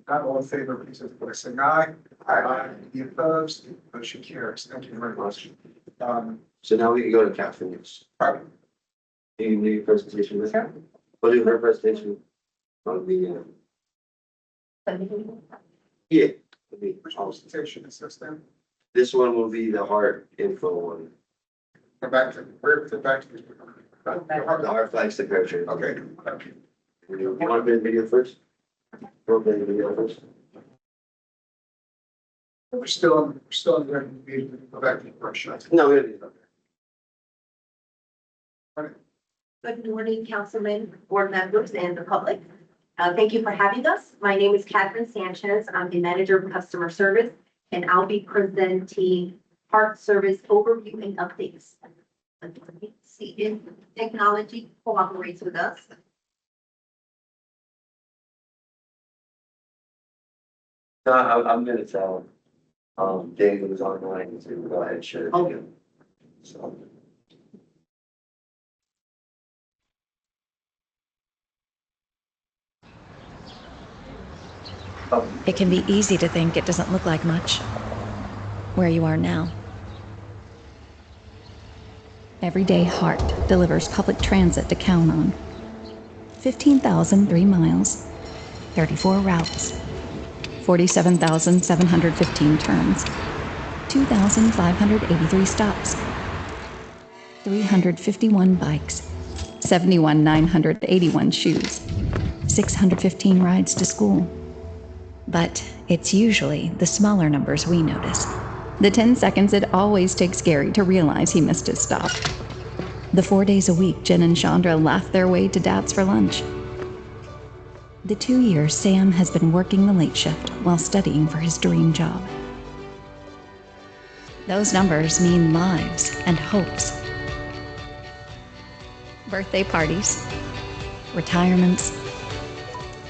Not all in favor, please signify by saying aye. Aye. Any opposed? Motion carries. Thank you very much. So now we can go to Catherine's. Pardon? You can do your presentation with her. We'll do her presentation on the yeah. Which presentation is this then? This one will be the heart info one. Go back to where? Go back to The heart flags the picture. Okay. Thank you. You want to play the video first? We'll play the video first. We're still in the meeting. Go back to the workshop. No, we don't need that. Good morning, councilmen, board members, and the public. Thank you for having us. My name is Catherine Sanchez. I'm the manager of customer service, and I'll be presenting heart service overview and updates. Let me see if technology cooperates with us. I'm going to tell Dave who's online to go ahead and share. Okay. So. It can be easy to think it doesn't look like much where you are now. Everyday Heart delivers public transit to count on. 15,003 miles, 34 routes, 47,715 turns, 2,583 stops, 351 bikes, 71,981 shoes, 615 rides to school. But it's usually the smaller numbers we notice. The 10 seconds it always takes Gary to realize he missed his stop. The 4 days a week Jen and Chandra laugh their way to Dad's for lunch. The 2 years Sam has been working the late shift while studying for his dream job. Those numbers mean lives and hopes. Birthday parties, retirements,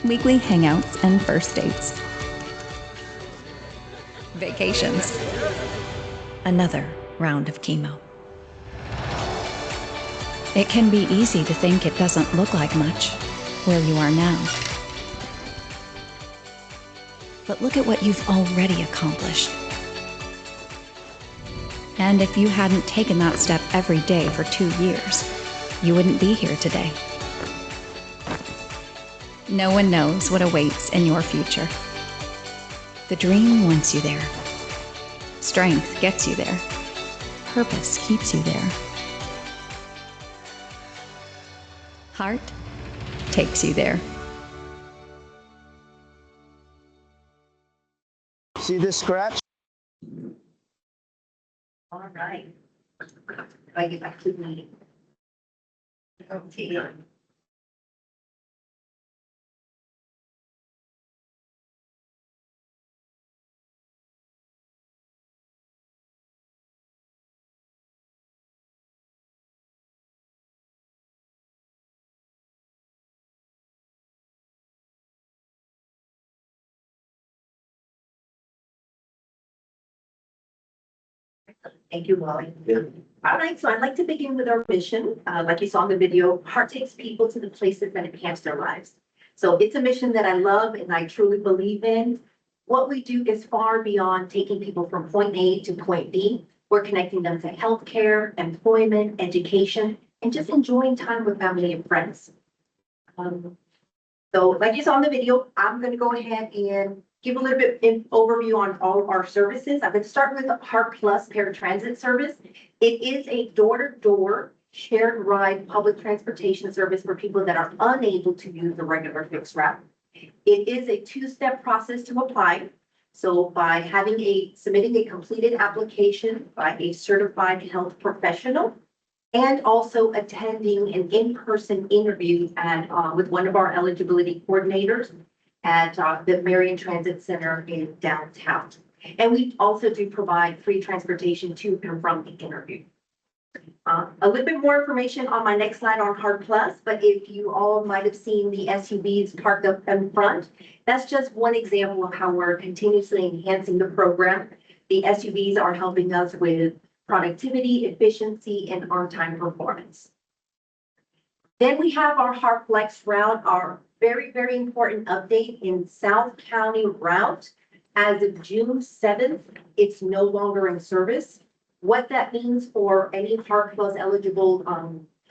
weekly hangouts and first dates. Vacations. Another round of chemo. It can be easy to think it doesn't look like much where you are now. But look at what you've already accomplished. And if you hadn't taken that step every day for 2 years, you wouldn't be here today. No one knows what awaits in your future. The dream wants you there. Strength gets you there. Purpose keeps you there. Heart takes you there. See this scratch? All right. I get back to the meeting. Okay. Thank you, Wally. Yeah. All right, so I'd like to begin with our mission. Like you saw in the video, Heart takes people to the places that enhance their lives. So it's a mission that I love and I truly believe in. What we do is far beyond taking people from point A to point B. We're connecting them to healthcare, employment, education, and just enjoying time with family and friends. So like you saw in the video, I'm going to go ahead and give a little bit of overview on all of our services. I'm going to start with the Heart Plus paratransit service. It is a door-to-door shared ride public transportation service for people that are unable to use the regular fixed route. It is a two-step process to apply. So by submitting a completed application by a certified health professional, and also attending an in-person interview with one of our eligibility coordinators at the Marion Transit Center in downtown. And we also do provide free transportation to and from the interview. A little bit more information on my next slide on Heart Plus, but if you all might have seen the SUVs parked up in front, that's just one example of how we're continuously enhancing the program. The SUVs are helping us with productivity, efficiency, and on-time performance. Then we have our Heart Flex route, our very, very important update in South County route. As of June 7th, it's no longer in service. What that means for any Heart Plus eligible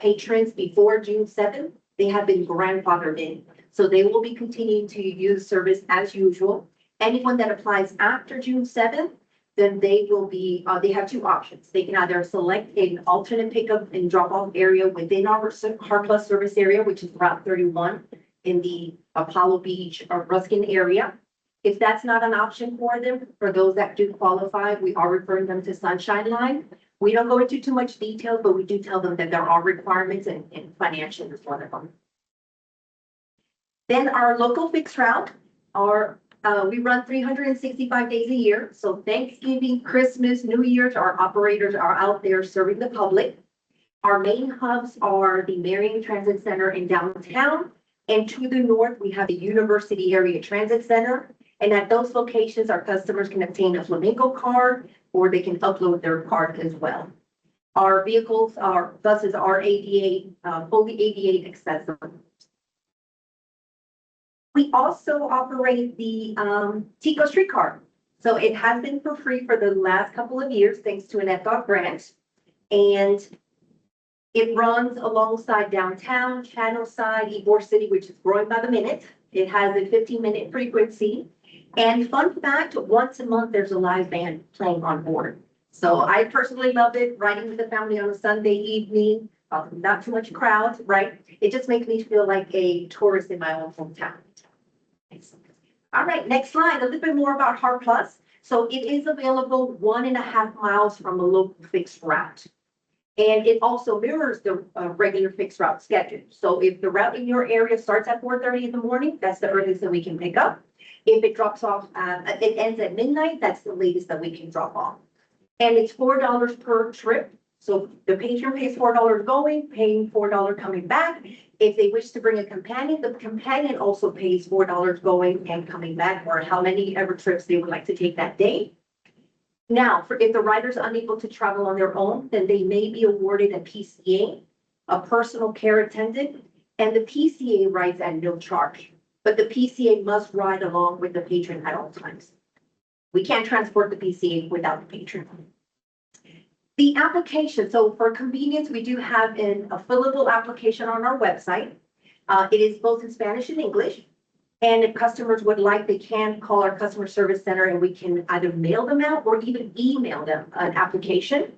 patrons before June 7th, they have been grandfathered in. So they will be continuing to use service as usual. Anyone that applies after June 7th, then they will be, they have two options. They can either select an alternate pickup and drop off area within our Heart Plus service area, which is Route 31 in the Apollo Beach or Ruskin area. If that's not an option for them, for those that do qualify, we are referring them to Sunshine Line. We don't go into too much detail, but we do tell them that there are requirements and financial is one of them. Then our local fixed route, we run 365 days a year. So Thanksgiving, Christmas, New Year's, our operators are out there serving the public. Our main hubs are the Marion Transit Center in downtown. And to the north, we have the University Area Transit Center. And at those locations, our customers can obtain a Flamingo card or they can upload their card as well. Our vehicles, our buses are ADA, fully ADA accessible. We also operate the Tico streetcar. So it has been for free for the last couple of years, thanks to an FDOT grant. And it runs alongside downtown, Channel Side, Ybor City, which is growing by the minute. It has a 15-minute frequency. And fun fact, once a month, there's a live band playing on board. So I personally love it, riding with the family on a Sunday evening, not too much crowd, right? It just makes me feel like a tourist in my own hometown. All right, next slide, a little bit more about Heart Plus. So it is available 1.5 miles from a local fixed route. And it also mirrors the regular fixed route schedule. So if the route in your area starts at 4:30 in the morning, that's the earliest that we can pick up. If it drops off, it ends at midnight, that's the latest that we can drop off. And it's $4 per trip. So the patron pays $4 going, paying $4 coming back. If they wish to bring a companion, the companion also pays $4 going and coming back, or how many ever trips they would like to take that day. Now, if the rider is unable to travel on their own, then they may be awarded a PCA, a personal care attendant, and the PCA rides at no charge. But the PCA must ride along with the patron at all times. We can't transport the PCA without the patron. The application, so for convenience, we do have a fillable application on our website. It is both in Spanish and English. And if customers would like, they can call our customer service center and we can either mail them out or even email them an application.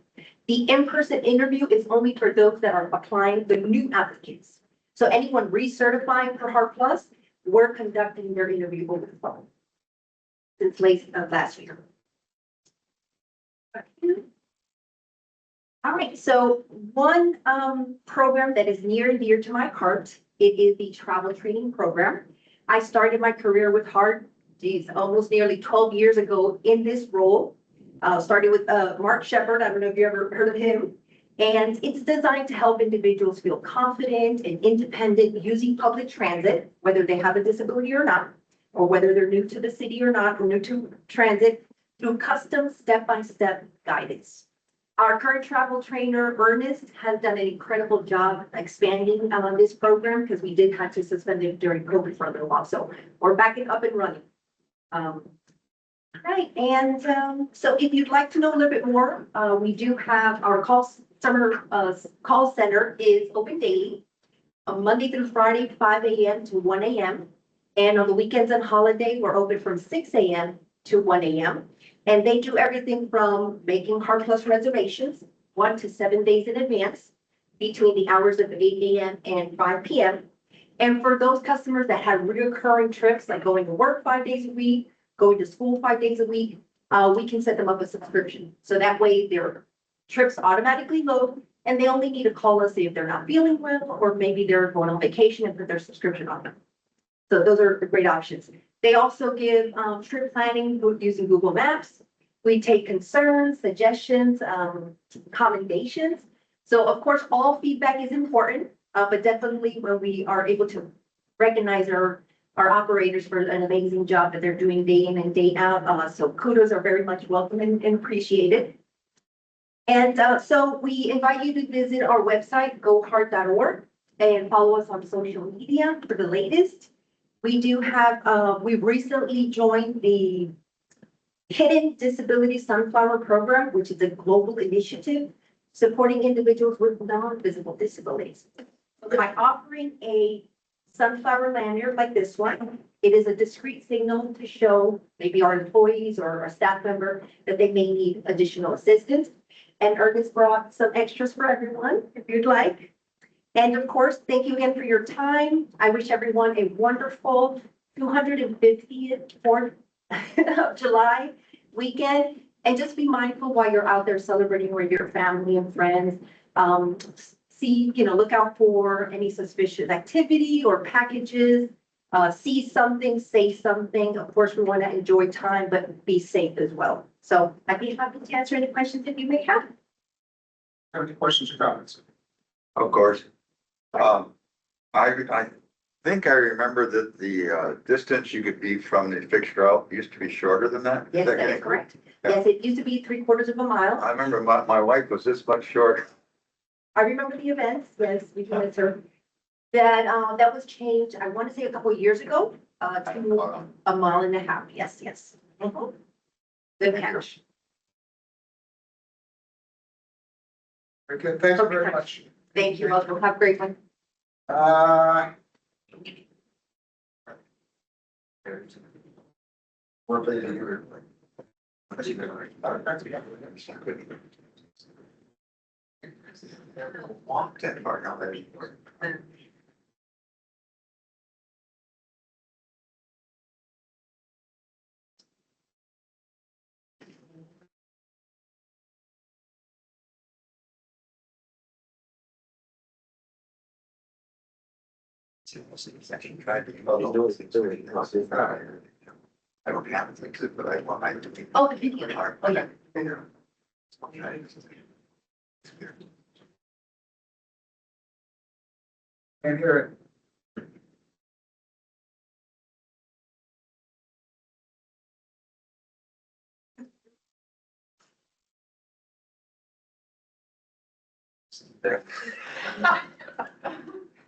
The in-person interview is only for those that are applying, the new applicants. So anyone recertifying for Heart Plus, we're conducting their interview over the phone since late last year. All right, so one program that is near and dear to my heart, it is the travel training program. I started my career with Heart, almost nearly 12 years ago in this role. Started with Mark Shepard, I don't know if you ever heard of him. And it's designed to help individuals feel confident and independent using public transit, whether they have a disability or not, or whether they're new to the city or not, or new to transit, through custom step-by-step guidance. Our current travel trainer, Ernest, has done an incredible job expanding on this program because we did have to suspend it during COVID for a little while. So we're back up and running. Right, and so if you'd like to know a little bit more, we do have our call center is open daily, Monday through Friday, 5 a.m. to 1 a.m. And on the weekends and holiday, we're open from 6 a.m. to 1 a.m. And they do everything from making Heart Plus reservations 1 to 7 days in advance between the hours of 8 a.m. and 5 p.m. And for those customers that have recurring trips, like going to work 5 days a week, going to school 5 days a week, we can set them up a subscription. So that way their trips automatically load and they only need to call us if they're not feeling well, or maybe they're going on vacation and put their subscription on them. So those are great options. They also give trip planning using Google Maps. We take concerns, suggestions, commendations. So of course, all feedback is important, but definitely when we are able to recognize our operators for an amazing job that they're doing day in and day out. So kudos are very much welcome and appreciated. And so we invite you to visit our website, goheart.org, and follow us on social media for the latest. We do have, we've recently joined the Hidden Disability Sunflower Program, which is a global initiative supporting individuals with non-visible disabilities. By offering a sunflower lanyard like this one, it is a discreet signal to show maybe our employees or a staff member that they may need additional assistance. And Ernest brought some extras for everyone, if you'd like. And of course, thank you again for your time. I wish everyone a wonderful 250th 4th of July weekend. And just be mindful while you're out there celebrating with your family and friends. Look out for any suspicious activity or packages. See something, say something. Of course, we want to enjoy time, but be safe as well. So I'd be happy to answer any questions that you may have. Have any questions or comments? Of course. I think I remember that the distance you could be from the fixed route used to be shorter than that. Yes, that is correct. Yes, it used to be 3/4 of a mile. I remember my wife was this much short. I remember the events, yes, we can answer. That was changed, I want to say a couple of years ago. To a mile and a half, yes, yes. Mhm. Good catch. Very good, thank you very much. Thank you, welcome, have a great one. What they do. Walk that far now, there's. Tried to. I don't have to fix it, but I want, I to be. Oh, the video part, oh, yeah. And here.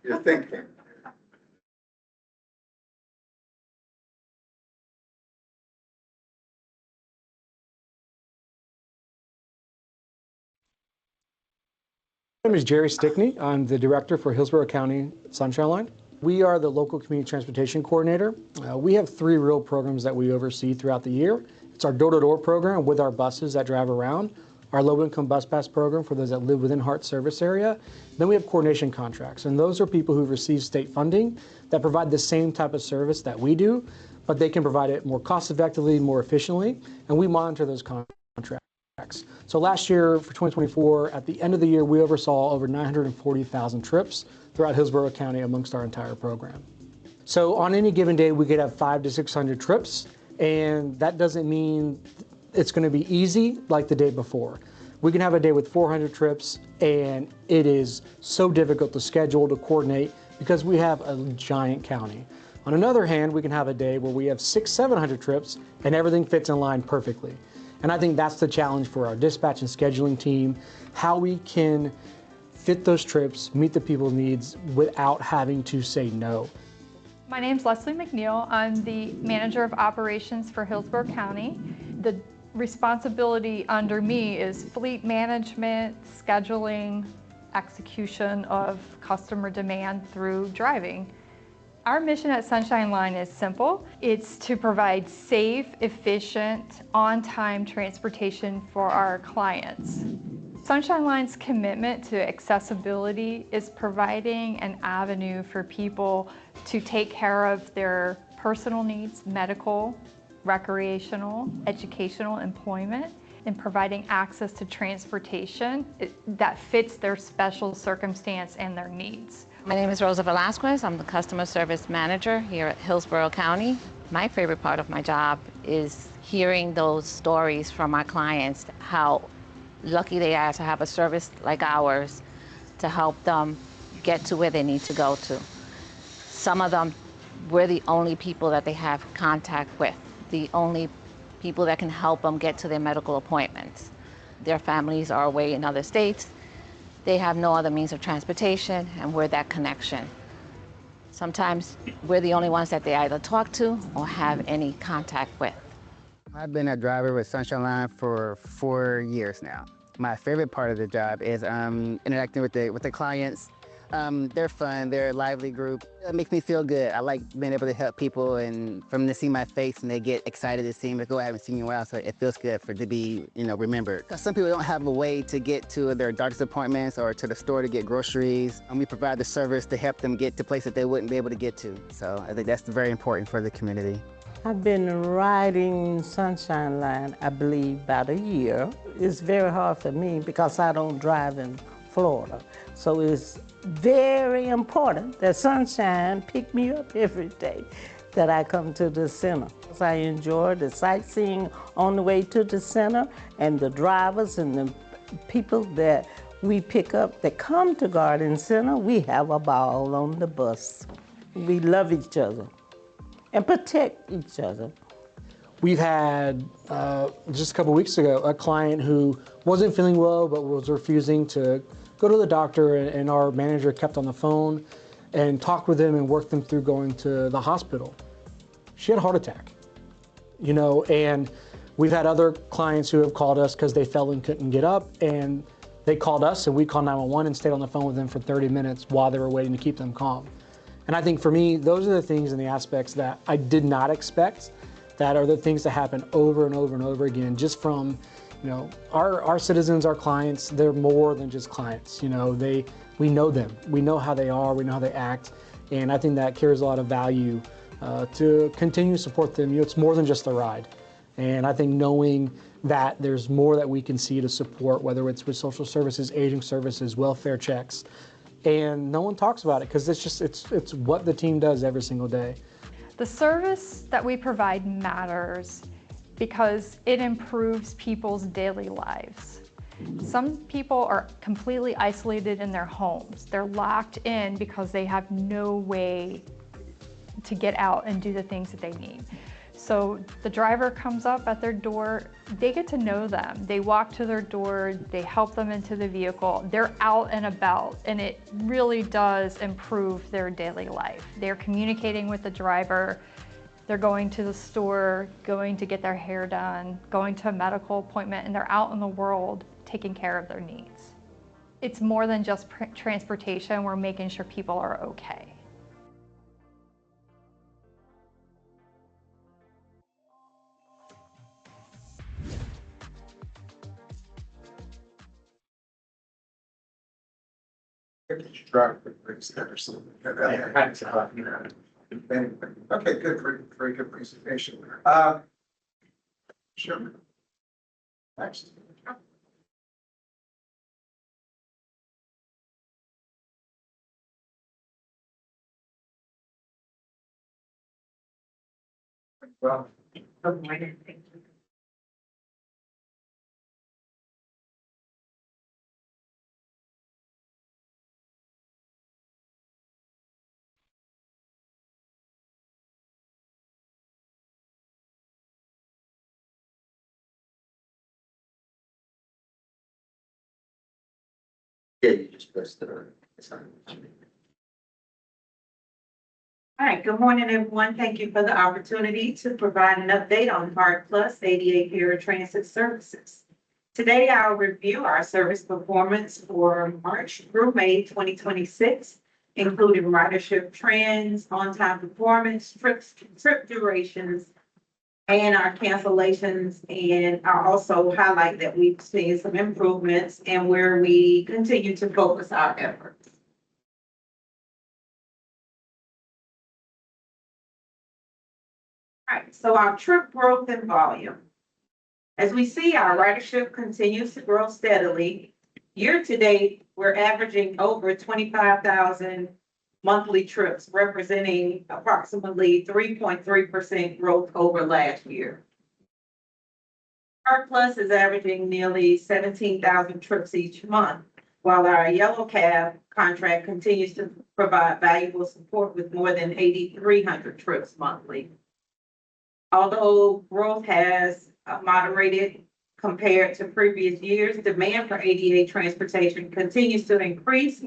You're thinking. My name is Jerry Stickney. I'm the director for Hillsborough County Sunshine Line. We are the local community transportation coordinator. We have 3 real programs that we oversee throughout the year. It's our door-to-door program with our buses that drive around, our low-income bus pass program for those that live within Hart service area. Then we have coordination contracts, and those are people who've received state funding that provide the same type of service that we do, but they can provide it more cost-effectively, more efficiently, and we monitor those contracts. So last year for 2024, at the end of the year, we oversaw over 940,000 trips throughout Hillsborough County amongst our entire program. So on any given day, we could have 500 to 600 trips, and that doesn't mean it's going to be easy like the day before. We can have a day with 400 trips, and it is so difficult to schedule, to coordinate, because we have a giant county. On another hand, we can have a day where we have 600-700 trips, and everything fits in line perfectly. And I think that's the challenge for our dispatch and scheduling team, how we can fit those trips, meet the people's needs without having to say no. My name's Leslie McNeil. I'm the Manager of Operations for Hillsborough County. The responsibility under me is fleet management, scheduling, execution of customer demand through driving. Our mission at Sunshine Line is simple. It's to provide safe, efficient, on-time transportation for our clients. Sunshine Line's commitment to accessibility is providing an avenue for people to take care of their personal needs, medical, recreational, educational, employment, and providing access to transportation that fits their special circumstance and their needs. My name is Rosa Velasquez. I'm the Customer Service Manager here at Hillsborough County. My favorite part of my job is hearing those stories from our clients, how lucky they are to have a service like ours to help them get to where they need to go to. Some of them, we're the only people that they have contact with, the only people that can help them get to their medical appointments. Their families are away in other states. They have no other means of transportation, and we're that connection. Sometimes we're the only ones that they either talk to or have any contact with. I've been a driver with Sunshine Line for 4 years now. My favorite part of the job is interacting with the clients. They're fun, they're a lively group. It makes me feel good. I like being able to help people, and for them to see my face and they get excited to see me. Go, I haven't seen you in a while, so it feels good to be, remembered. Because some people don't have a way to get to their doctor's appointments or to the store to get groceries, and we provide the service to help them get to places they wouldn't be able to get to. So I think that's very important for the community. I've been riding Sunshine Line, I believe, about a year. It's very hard for me because I don't drive in Florida. So it's very important that Sunshine pick me up every day that I come to the center. I enjoy the sightseeing on the way to the center, and the drivers and the people that we pick up that come to Garden Center. We have a ball on the bus. We love each other and protect each other. We've had, just a couple weeks ago, a client who wasn't feeling well but was refusing to go to the doctor, and our manager kept on the phone and talked with them and worked them through going to the hospital. she had a heart attack, you know, and we've had other clients who have called us because they fell and couldn't get up, and they called us and we called 911 and stayed on the phone with them for 30 minutes while they were waiting to keep them calm. And I think for me, those are the things and the aspects that I did not expect, that are the things that happen over and over and over again, just from, you know, our citizens, our clients, they're more than just clients. You know, we know them, we know how they are, we know how they act, and I think that carries a lot of value to continue to support them. You know, it's more than just the ride. And I think knowing that there's more that we can see to support, whether it's with social services, aging services, welfare checks, and no one talks about it because it's what the team does every single day. The service that we provide matters because it improves people's daily lives. Some people are completely isolated in their homes. They're locked in because they have no way to get out and do the things that they need. So the driver comes up at their door, they get to know them. They walk to their door, they help them into the vehicle. They're out and about, and it really does improve their daily life. They're communicating with the driver, they're going to the store, going to get their hair done, going to a medical appointment, and they're out in the world taking care of their needs. It's more than just transportation, we're making sure people are okay. Okay, good, very good presentation. Sure. Next. Well, Good morning. Thank you. Yeah, you just press the. All right, good morning, everyone. Thank you for the opportunity to provide an update on Heart Plus ADA paratransit services. Today, I'll review our service performance for March through May 2026, including ridership trends, on-time performance, trip durations, and our cancellations. And I'll also highlight that we've seen some improvements and where we continue to focus our efforts. All right, so our trip growth and volume. As we see, our ridership continues to grow steadily. Year to date, we're averaging over 25,000 monthly trips, representing approximately 3.3% growth over last year. Heart Plus is averaging nearly 17,000 trips each month, while our Yellow Cab contract continues to provide valuable support with more than 8,300 trips monthly. Although growth has moderated compared to previous years, demand for ADA transportation continues to increase,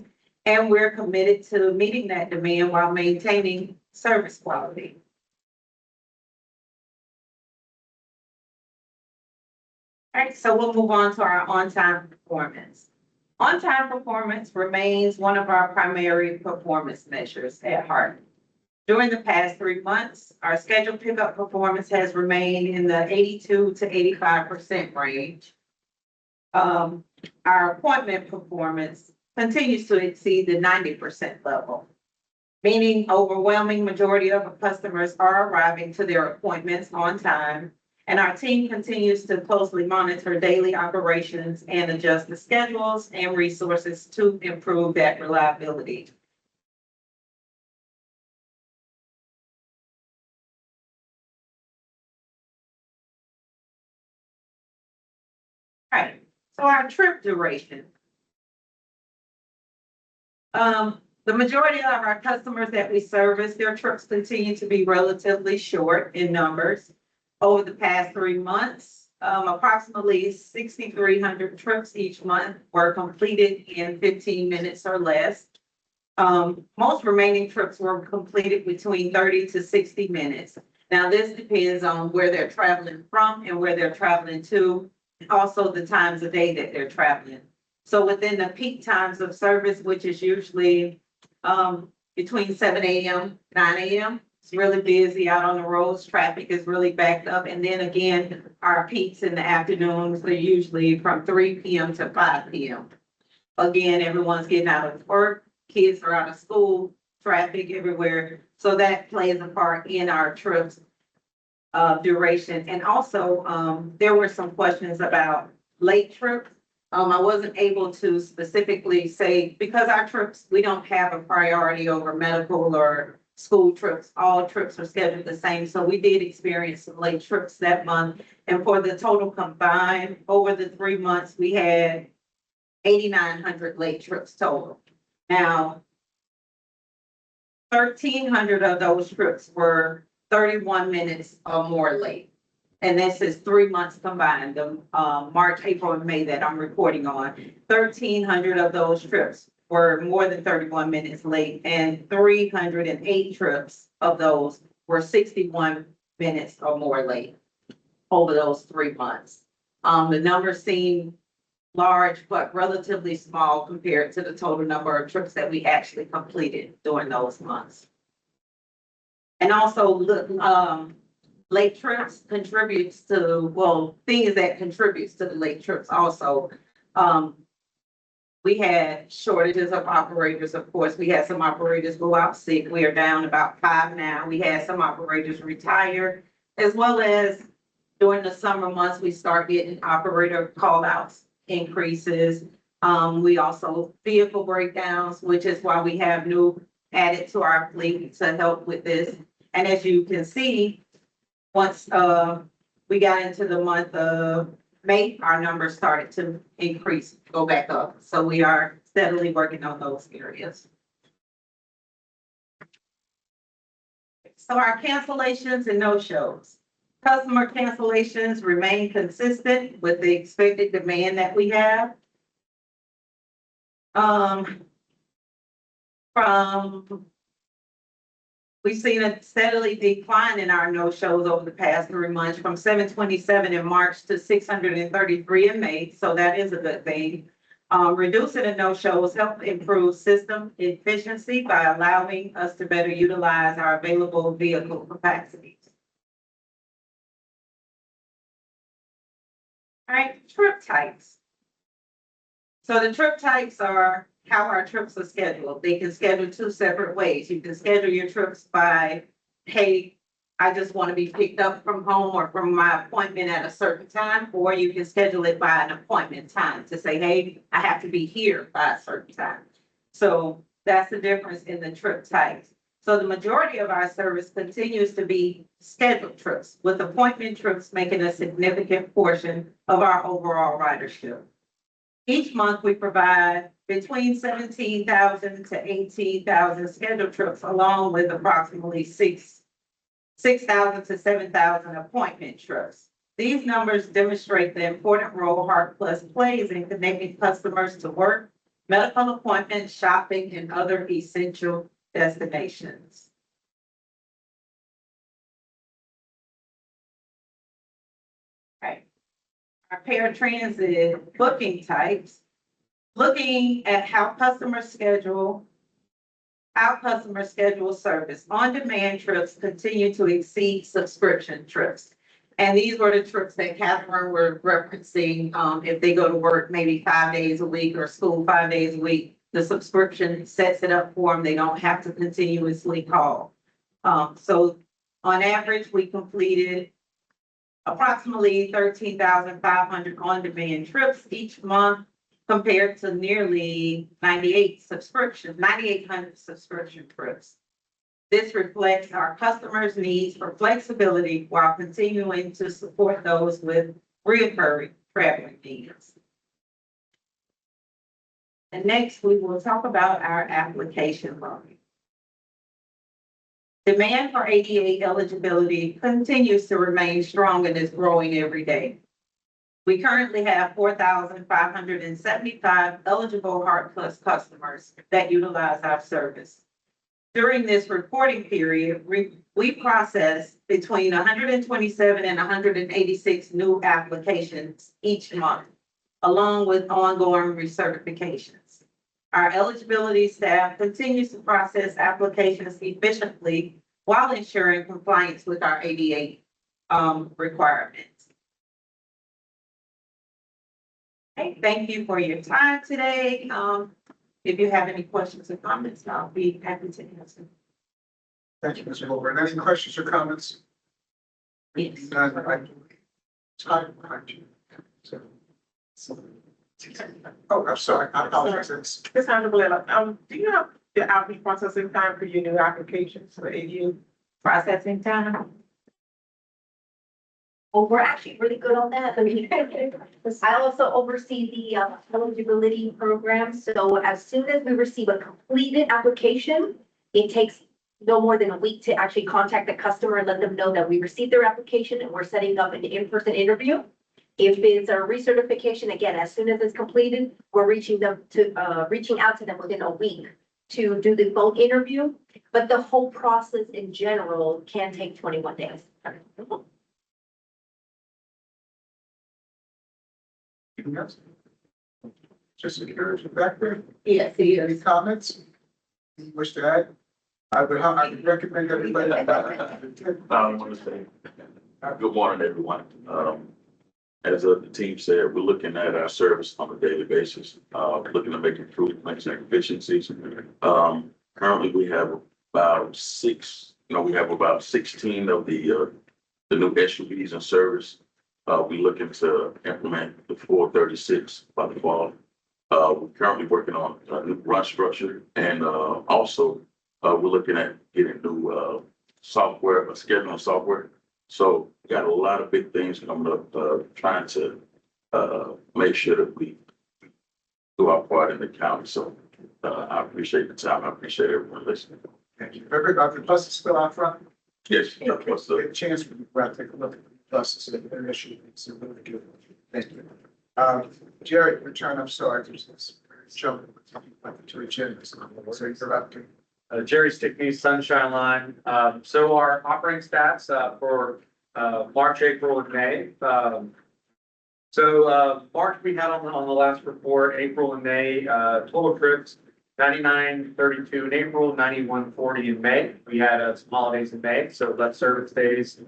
and we're committed to meeting that demand while maintaining service quality. All right, so we'll move on to our on-time performance. On-time performance remains one of our primary performance measures at Heart. During the past 3 months, our scheduled pickup performance has remained in the 82 to 85% range. Our appointment performance continues to exceed the 90% level, meaning overwhelming majority of our customers are arriving to their appointments on time, and our team continues to closely monitor daily operations and adjust the schedules and resources to improve that reliability. Right, so our trip duration. The majority of our customers that we service, their trips continue to be relatively short in numbers. Over the past 3 months, approximately 6,300 trips each month were completed in 15 minutes or less. Most remaining trips were completed between 30 to 60 minutes. Now, this depends on where they're traveling from and where they're traveling to, also the times of day that they're traveling. So within the peak times of service, which is usually between 7 a.m., 9 a.m., it's really busy out on the roads. Traffic is really backed up. And then again, our peaks in the afternoons are usually from 3 p.m. to 5 p.m. Again, everyone's getting out of work, kids are out of school, traffic everywhere. So that plays a part in our trips duration. And also, there were some questions about late trips. I wasn't able to specifically say, because our trips, we don't have a priority over medical or school trips. All trips are scheduled the same. So we did experience some late trips that month. And for the total combined, over the 3 months, we had 8,900 late trips total. Now, 1,300 of those trips were 31 minutes or more late. And this is 3 months combined, the March, April, and May that I'm reporting on. 1,300 of those trips were more than 31 minutes late, and 308 trips of those were 61 minutes or more late over those 3 months. The numbers seem large, but relatively small compared to the total number of trips that we actually completed during those months. And also, late trips contributes to, well, things that contributes to the late trips also. We had shortages of operators, of course. We had some operators go out sick. We are down about 5 now. We had some operators retire, as well as during the summer months, we start getting operator call outs increases. We also vehicle breakdowns, which is why we have new added to our fleet to help with this. And as you can see, once we got into the month of May, our numbers started to increase, go back up. So we are steadily working on those areas. So our cancellations and no-shows. Customer cancellations remain consistent with the expected demand that we have. We've seen a steadily decline in our no-shows over the past 3 months, from 727 in March to 633 in May. So that is a good thing. Reducing the no-shows help improve system efficiency by allowing us to better utilize our available vehicle capacities. All right, trip types. So the trip types are how our trips are scheduled. They can schedule 2 separate ways. You can schedule your trips by, hey, I just want to be picked up from home or from my appointment at a certain time, or you can schedule it by an appointment time to say, hey, I have to be here by a certain time. So that's the difference in the trip types. So the majority of our service continues to be scheduled trips, with appointment trips making a significant portion of our overall ridership. Each month, we provide between 17,000 to 18,000 scheduled trips, along with approximately 6,000 to 7,000 appointment trips. These numbers demonstrate the important role HeartPlus plays in connecting customers to work, medical appointments, shopping, and other essential destinations. Right. Our paratransit booking types, looking at how customers schedule service. On-demand trips continue to exceed subscription trips. And these were the trips that Catherine were referencing. If they go to work maybe 5 days a week or school 5 days a week, the subscription sets it up for them. They don't have to continuously call. So on average, we completed approximately 13,500 on-demand trips each month, compared to nearly 9,800 subscription trips. This reflects our customers' needs for flexibility while continuing to support those with recurring traveling needs. And next, we will talk about our application volume. Demand for ADA eligibility continues to remain strong and is growing every day. We currently have 4,575 eligible HeartPlus customers that utilize our service. During this reporting period, we processed between 127 and 186 new applications each month, along with ongoing recertifications. Our eligibility staff continues to process applications efficiently while ensuring compliance with our ADA requirements. Okay, thank you for your time today. If you have any questions or comments, I'll be happy to answer. Thank you, Mr. Holbrook. Any questions or comments? Yes. None, time behind you. Oh, I'm sorry. I apologize. Ms. Handler, do you have the outreach processing time for your new applications for ADU? Processing time? Well, we're actually really good on that. I mean, I also oversee the eligibility program. So as soon as we receive a completed application, it takes no more than a week to actually contact the customer and let them know that we received their application and we're setting up an in-person interview. If it's a recertification, again, as soon as it's completed, we're reaching out to them within a week to do the phone interview. But the whole process in general can take 21 days. Anything else? Just security back there. Yes, Any comments? You wish to add? I would recommend everybody. I want to say, good morning, everyone. As the team said, we're looking at our service on a daily basis, looking to make improvements and efficiencies. Currently, we have about 16 of the new SUVs in service. We're looking to implement the full 36 by the fall. We're currently working on a new run structure, and also we're looking at getting new software, scheduling software. So we got a lot of big things coming up, trying to make sure that we do our part in the county. So I appreciate the time. I appreciate everyone listening. Thank you. The bus is still out front? Yes. What's the chance for you to take a look at the buses and their issue? It's really good. Thank you. Jerry, return, I'm sorry, there's this jump to agenda. So you're up to. Jerry Stickney, Sunshine Line. So our operating stats for March, April, and May. March we had on the last report, April and May, total trips 99.32 in April, 91.40 in May. We had some holidays in May, so less service days.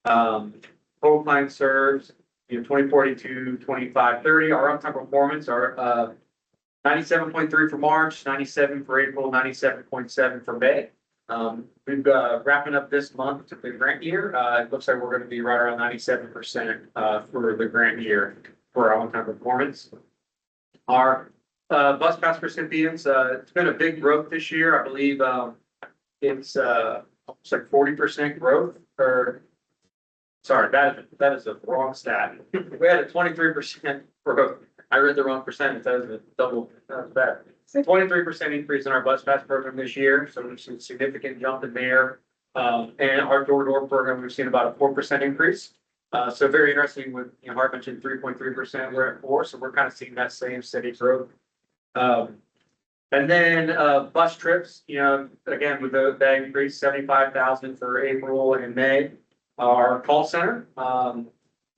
Total client serves, 2042, 2530. Our on-time performance are 97.3 for March, 97 for April, 97.7 for May. We've wrapping up this month to the grant year. It looks like we're going to be right around 97% for the grant year for our on-time performance. Our bus pass recipients, it's been a big growth this year. I believe it's almost like 40% growth. Sorry, that is a wrong stat. We had a 23% growth. I read the wrong percentage. That was a double. That was bad. 23% increase in our bus pass program this year. So we've seen a significant jump in there. And our door-to-door program, we've seen about a 4% increase. So very interesting with, Hart mentioned 3.3%, we're at 4%. So we're kind of seeing that same steady growth. And then bus trips, again, with that increase, 75,000 for April and May. Our call center,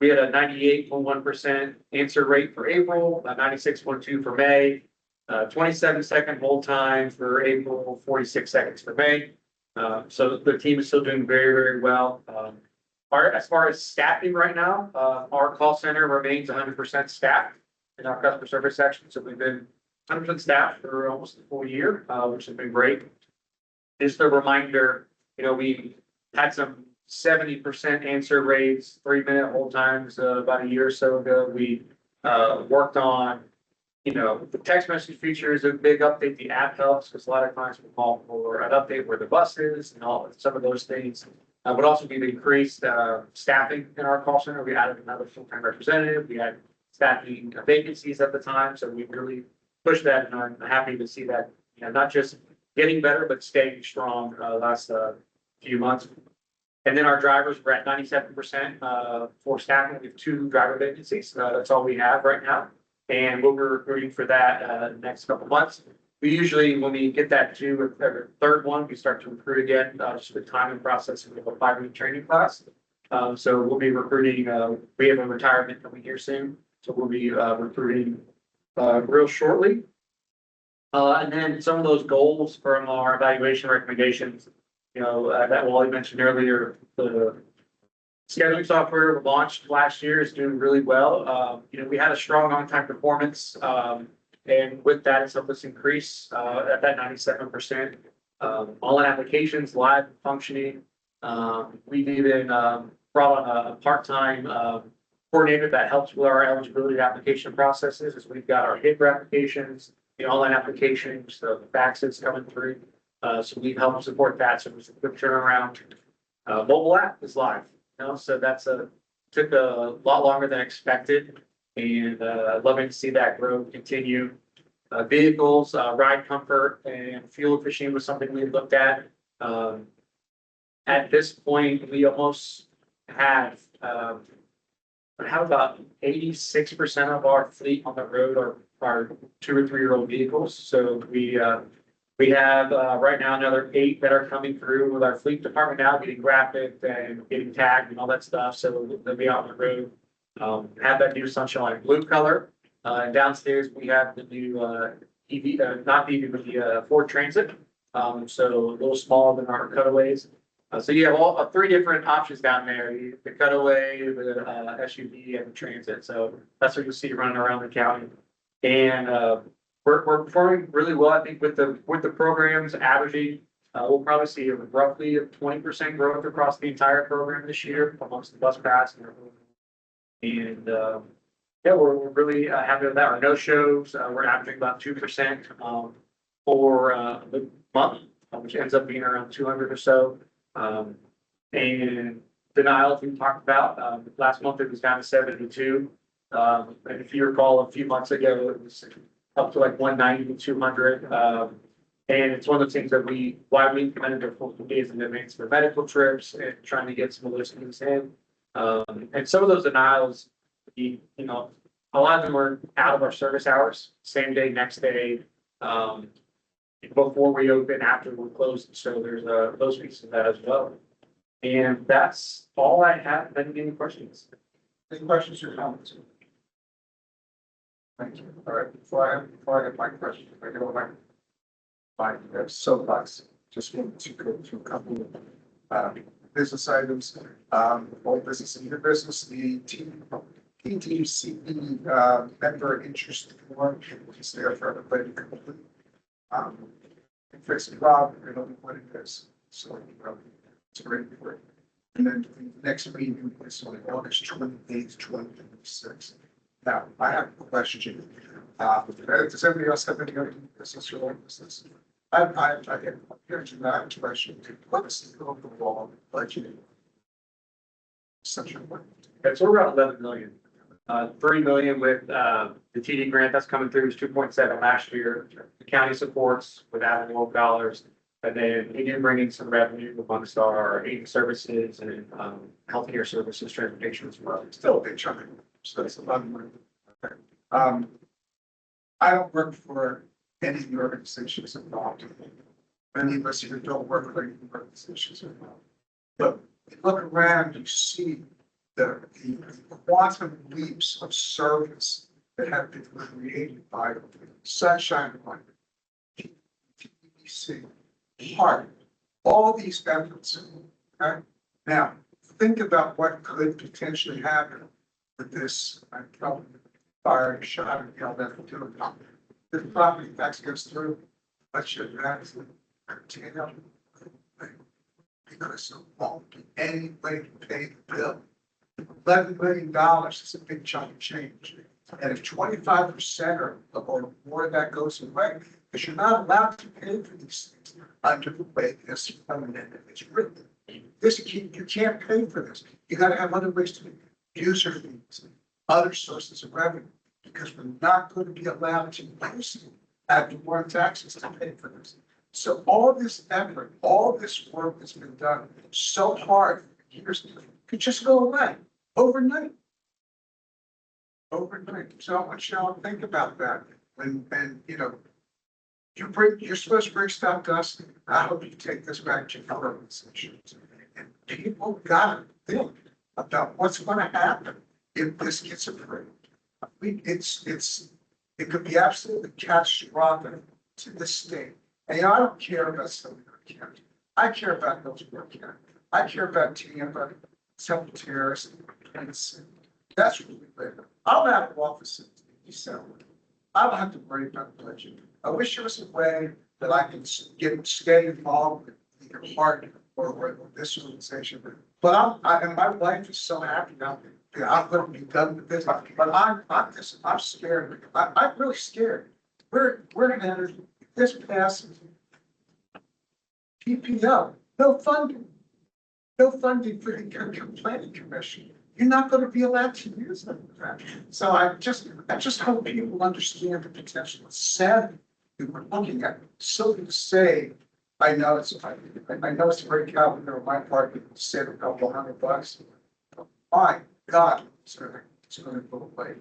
we had a 98.1% answer rate for April, a 96.2 for May, 27-second hold time for April, 46 seconds for May. So the team is still doing very, very well. As far as staffing right now, our call center remains 100% staffed in our customer service section. So we've been 100% staffed for almost a full year, which has been great. Just a reminder, we had some 70% answer rates, 3-minute hold times about a year or so ago. We worked on, the text message feature is a big update. The app helps because a lot of clients will call for an update where the bus is and some of those things. Would also be the increased staffing in our call center. We added another full-time representative. We had staffing vacancies at the time, so we really pushed that, and I'm happy to see that, not just getting better, but staying strong last few months. And then our drivers were at 97% for staffing. We have 2 driver vacancies. That's all we have right now. And we'll be recruiting for that the next couple months. we usually, when we get that to the third one, we start to recruit again, just the time and process. We have a 5-week training class. So we'll be recruiting, we have a retirement coming here soon, so we'll be, recruiting, real shortly. And then some of those goals from our evaluation recommendations, that Wally mentioned earlier, the scheduling software launched last year is doing really well. We had a strong on-time performance, and with that, it's helped us increase, at that 97%. All in applications, live functioning. We've even, brought on a part-time, coordinator that helps with our eligibility application processes, as we've got our HIPAA applications, the online applications, the faxes coming through. So we've helped support that. So it was a quick turnaround. Mobile app is live, so took a lot longer than expected, and loving to see that growth continue. Vehicles, ride comfort and fuel efficiency was something we looked at. At this point, we almost have about 86% of our fleet on the road are 2 or 3 year old vehicles. So we have right now another 8 that are coming through with our fleet department now, getting graphic and getting tagged and all that stuff. So they'll be out on the road. Have that new Sunshine blue color. And downstairs we have the new EV, not the EV, but the Ford Transit. So a little smaller than our Cutaways. So you have all 3 different options down there: the Cutaway, the SUV, and the Transit. So that's what you'll see running around the county. And we're performing really well, I think, with the programs averaging. We'll probably see roughly a 20% growth across the entire program this year amongst the bus pass. And yeah, we're really happy with that. Our no shows, we're averaging about 2% for the month, which ends up being around 200 or so. And denials we talked about, last month it was down to 72. And if you recall, a few months ago, it was up to like 190 to 200. And it's one of those things that why we implemented our full days in advance for medical trips and trying to get some of those things in. And some of those denials, a lot of them were out of our service hours, same day, next day, before we open, after we're closed. So there's those pieces of that as well. And that's all I have. Any questions? Any questions or comments? Thank you. All right, before I get my question, I get over my soapbox, just want to go through a couple of business items. All business and your business, the TDCB member interest form is there for everybody to complete. Fix the problem, I don't know what it is, so it's ready for it. And then the next meeting is on August 28th, 2026. Now, I have a question. Does anybody else have any other business or business? Here's that question. What is the overall budget? So we're around 11 million. 3 million with the TD grant that's coming through is 2.7 last year. The county supports with annual dollars. And then we do bring in some revenue amongst our aid services and healthcare services, transportation as well. Still a big chunk. So that's a lot of money. Okay. I don't work for any of the organizations involved. Many of us here don't work for any of the organizations involved. But you look around, you see the quantum leaps of service that have been created by Sunshine Line, TDC, Heart, all these efforts. Okay? Now, think about what could potentially happen with this. I probably fired a shot and yelled at the the property tax goes through. What should that curtail? Because there won't be any way to pay the bill. $11 million is a big chunk of change. And if 25% or more of that goes away, because you're not allowed to pay for these things under the way this amendment is written. You can't pay for this. You got to have other ways to user fees, other sources of revenue, because we're not going to be allowed to use ad valorem taxes to pay for this. So all this effort, all this work that's been done so hard for years could just go away overnight. Overnight. So I want y'all to think about that when you're supposed to bring stuff to us. I hope you take this back to your organizations. And people gotta think about what's gonna happen if this gets approved. It could be absolutely catastrophic to the state. And I don't care about Silver County. I care about Hillsborough County. I care about Tampa, Temple Terrace, and that's really big. I'm out of office in December. I don't have to worry about the budget. I wish there was a way that I could stay involved with either Heart or this organization. But and my wife is so happy now that I'm going to be done with this. But I'm scared. I'm really scared. We're going to enter this passes. PPO, no funding for the planning commission. You're not going to be allowed to use them. So I just hope people understand the potential. It's sad that we're looking at. So to say, I know it's a great calendar on my part to save a couple $100. My God, it's going to go away.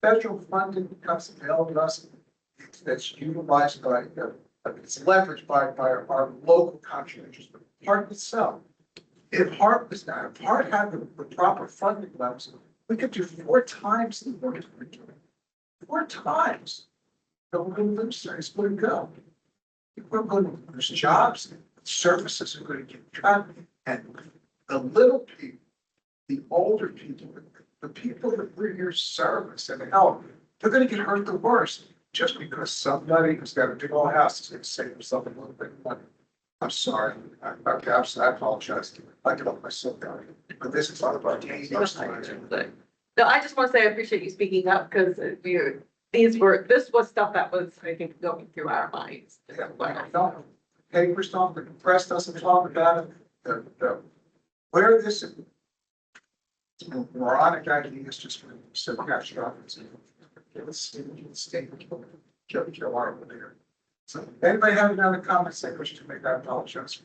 Federal funding becomes available to us. That's utilized by, it's leveraged by our local contributors, but Heart itself. If Heart had the proper funding levels, we could do 4 times the work that we're doing. 4 times. But we're going to lose there. It's going to go. We're going to lose jobs, services are going to get cut, and the little people, the older people, the people that we're here to service and help, they're going to get hurt the worst just because somebody who's got a big old house is going to save themselves a little bit of money. I'm sorry. I apologize. I get off my soapbox, but this is all about. No, I just want to say I appreciate you speaking up because this was stuff that was, I think, going through our minds. No, papers don't, the press doesn't talk about it. Where this moronic idea is just for so catastrophic. Let's stay kill our over there. So anybody have another comments they wish to make? I apologize.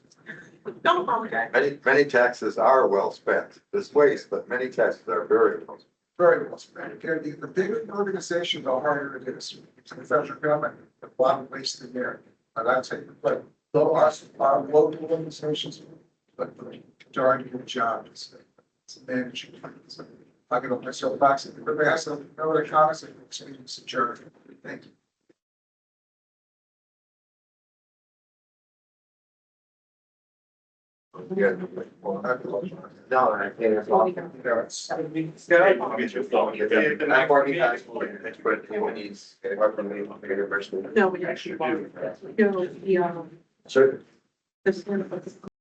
Don't apologize. Many taxes are well spent. There's waste, but many taxes are very well spent. Very well spent. Okay, the bigger the organization, the harder it is. The federal government, a lot of waste in there. But I'd say, but our local organizations, but the majority of the job is managing. So I get on my soapbox. If everybody has some other comments, it's adjourned. Thank you. Yeah. No, I think that's all. No, we actually. No, Sure. this one.